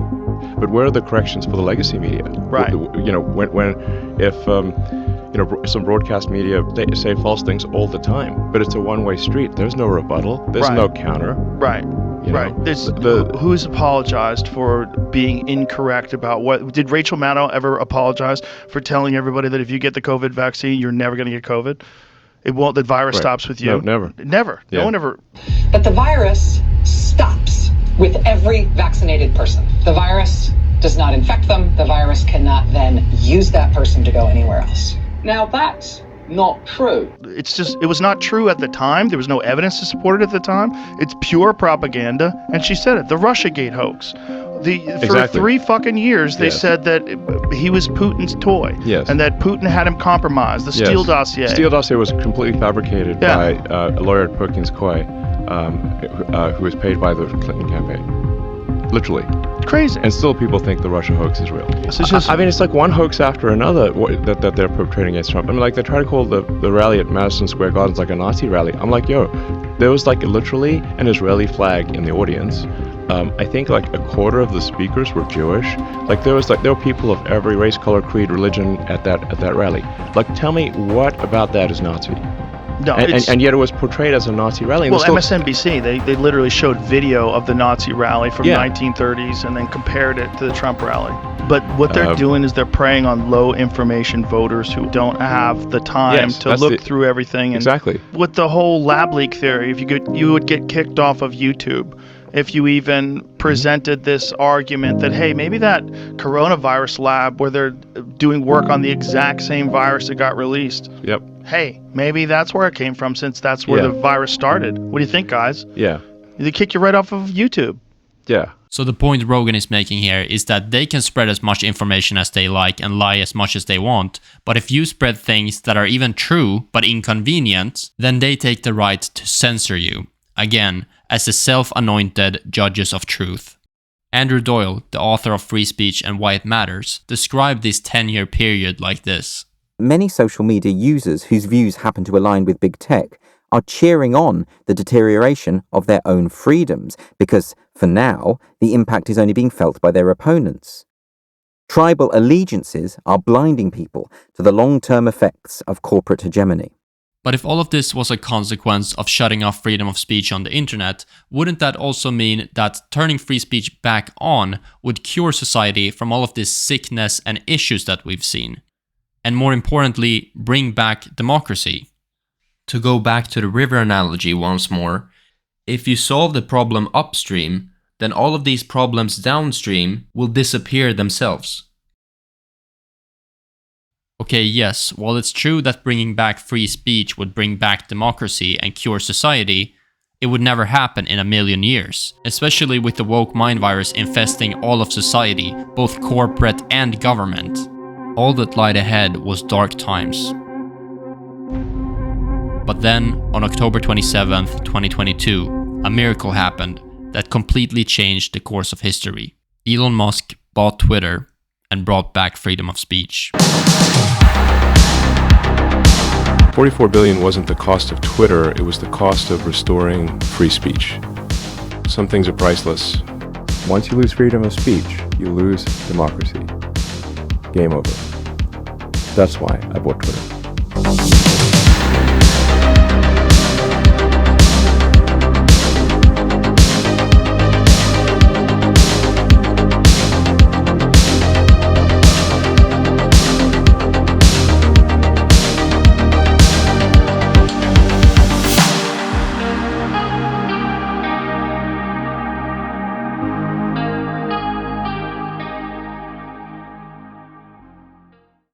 But where are the corrections for the legacy media? Right. You know, if some broadcast media, they say false things all the time, but it's a one-way street. There's no rebuttal. There's no counter. Right. Right. Who's apologized for being incorrect about what? Did Rachel Maddow ever apologize for telling everybody that if you get the COVID vaccine, you're never going to get COVID? It won't. The virus stops with you. No, never. Never. Yeah. No one ever. But the virus stops with every vaccinated person. The virus does not infect them. The virus cannot then use that person to go anywhere else. Now that's not true. It was not true at the time. There was no evidence to support it at the time. It's pure propaganda. And she said it, the Russiagate hoax. For 3 fucking years, they said that he was Putin's toy. Yes. And that Putin had him compromised. The Steele dossier. Steele dossier was completely fabricated by a lawyer at Perkins Coie, who was paid by the Clinton campaign. Literally. Crazy. And still people think the Russia hoax is real. So it's like one hoax after another that they're perpetrating against Trump. I mean, like, they try to call the rally at Madison Square Gardens like a Nazi rally. I'm like, yo, there was like literally an Israeli flag in the audience. I think like a quarter of the speakers were Jewish. Like there were people of every race, color, creed, religion at that rally. Like, tell me what about that is Nazi? No, and yet it was portrayed as a Nazi rally. Well, MSNBC, they literally showed video of the Nazi rally from 1930s and then compared it to the Trump rally. But what they're doing is they're preying on low information voters who don't have the time to look through everything. And exactly. With the whole lab leak theory, you would get kicked off of YouTube if you even presented this argument that, hey, maybe that coronavirus lab where they're doing work on the exact same virus that got released. Yep. Hey, maybe that's where it came from, since that's where the virus started. What do you think, guys? Yeah. They kick you right off of YouTube. Yeah. So the point Rogan is making here is that they can spread as much information as they like and lie as much as they want, but if you spread things that are even true but inconvenient, then they take the right to censor you. Again, as the self-anointed judges of truth. Andrew Doyle, the author of Free Speech and Why It Matters, described this 10-year period like this. Many social media users whose views happen to align with big tech are cheering on the deterioration of their own freedoms because, for now, the impact is only being felt by their opponents. Tribal allegiances are blinding people to the long-term effects of corporate hegemony. But if all of this was a consequence of shutting off freedom of speech on the internet, wouldn't that also mean that turning free speech back on would cure society from all of this sickness and issues that we've seen? And more importantly, bring back democracy? To go back to the river analogy once more, if you solve the problem upstream, then all of these problems downstream will disappear themselves. Okay, yes, while it's true that bringing back free speech would bring back democracy and cure society, it would never happen in a million years, especially with the woke mind virus infesting all of society, both corporate and government. All that lied ahead was dark times. But then, on October 27th, 2022, a miracle happened that completely changed the course of history. Elon Musk bought Twitter and brought back freedom of speech. $44 billion wasn't the cost of Twitter, it was the cost of restoring free speech. Some things are priceless. Once you lose freedom of speech, you lose democracy. Game over. That's why I bought Twitter.